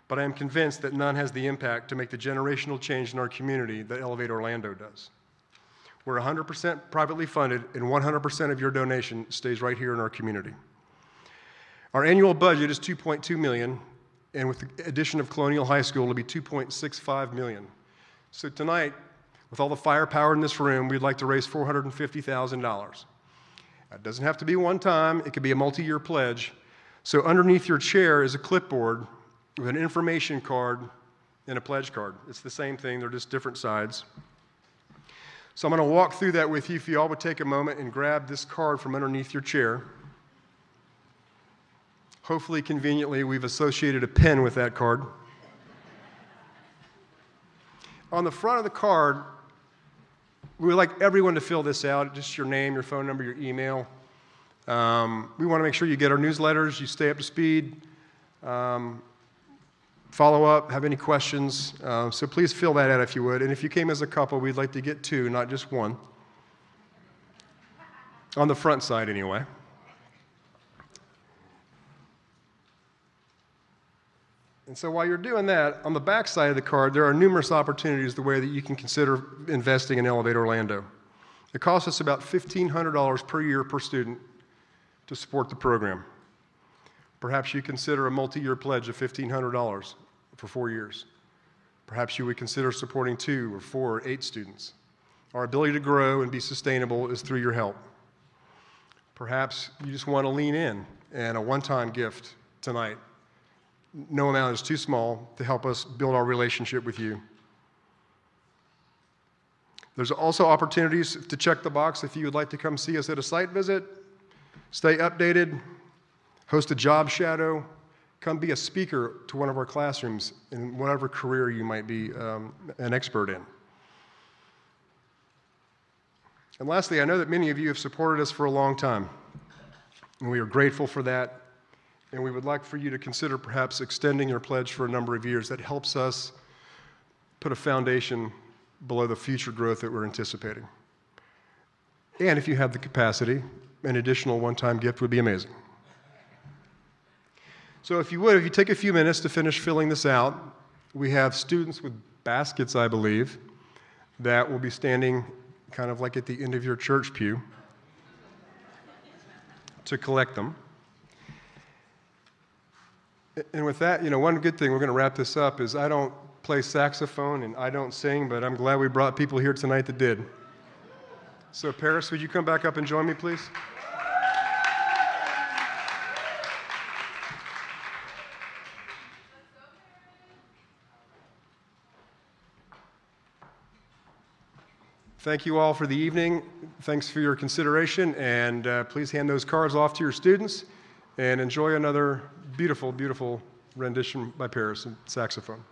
But I am convinced that none has the impact to make the generational change in our community that Elevate Orlando does. We're 100% privately funded, and 100% of your donation stays right here in our community. Our annual budget is $2.2 million, and with the addition of Colonial High School, it'll be $2.65 million. So tonight, with all the firepower in this room, we'd like to raise $450,000. That doesn't have to be one time. It could be a multi-year pledge. So underneath your chair is a clipboard with an information card and a pledge card. It's the same thing. They're just different sides. So I'm going to walk through that with you. If you all would take a moment and grab this card from underneath your chair. Hopefully, conveniently, we've associated a pen with that card. On the front of the card, we would like everyone to fill this out, just your name, your phone number, your email. We want to make sure you get our newsletters, you stay up to speed, follow up, have any questions. So please fill that out if you would. And if you came as a couple, we'd like to get 2, not just 1. On the front side, anyway. And so while you're doing that, on the back side of the card, there are numerous opportunities the way that you can consider investing in Elevate Orlando. It costs us about $1,500 per year per student to support the program. Perhaps you consider a multi-year pledge of $1,500 for 4 years. Perhaps you would consider supporting 2 or 4 or 8 students. Our ability to grow and be sustainable is through your help. Perhaps you just want to lean in and a one-time gift tonight. No amount is too small to help us build our relationship with you. There's also opportunities to check the box if you would like to come see us at a site visit, stay updated, host a job shadow, come be a speaker to one of our classrooms in whatever career you might be an expert in. And lastly, I know that many of you have supported us for a long time, and we are grateful for that. And we would like for you to consider perhaps extending your pledge for a number of years. That helps us put a foundation below the future growth that we're anticipating. And if you have the capacity, an additional one-time gift would be amazing. So if you take a few minutes to finish filling this out, we have students with baskets, I believe, that will be standing kind of like at the end of your church pew to collect them. And with that, one good thing, we're going to wrap this up, is I don't play saxophone and I don't sing, but I'm glad we brought people here tonight that did. So Paris, would you come back up and join me, please? Thank you all for the evening. Thanks for your consideration, and please hand those cards off to your students and enjoy another beautiful, beautiful rendition by Paris and saxophone.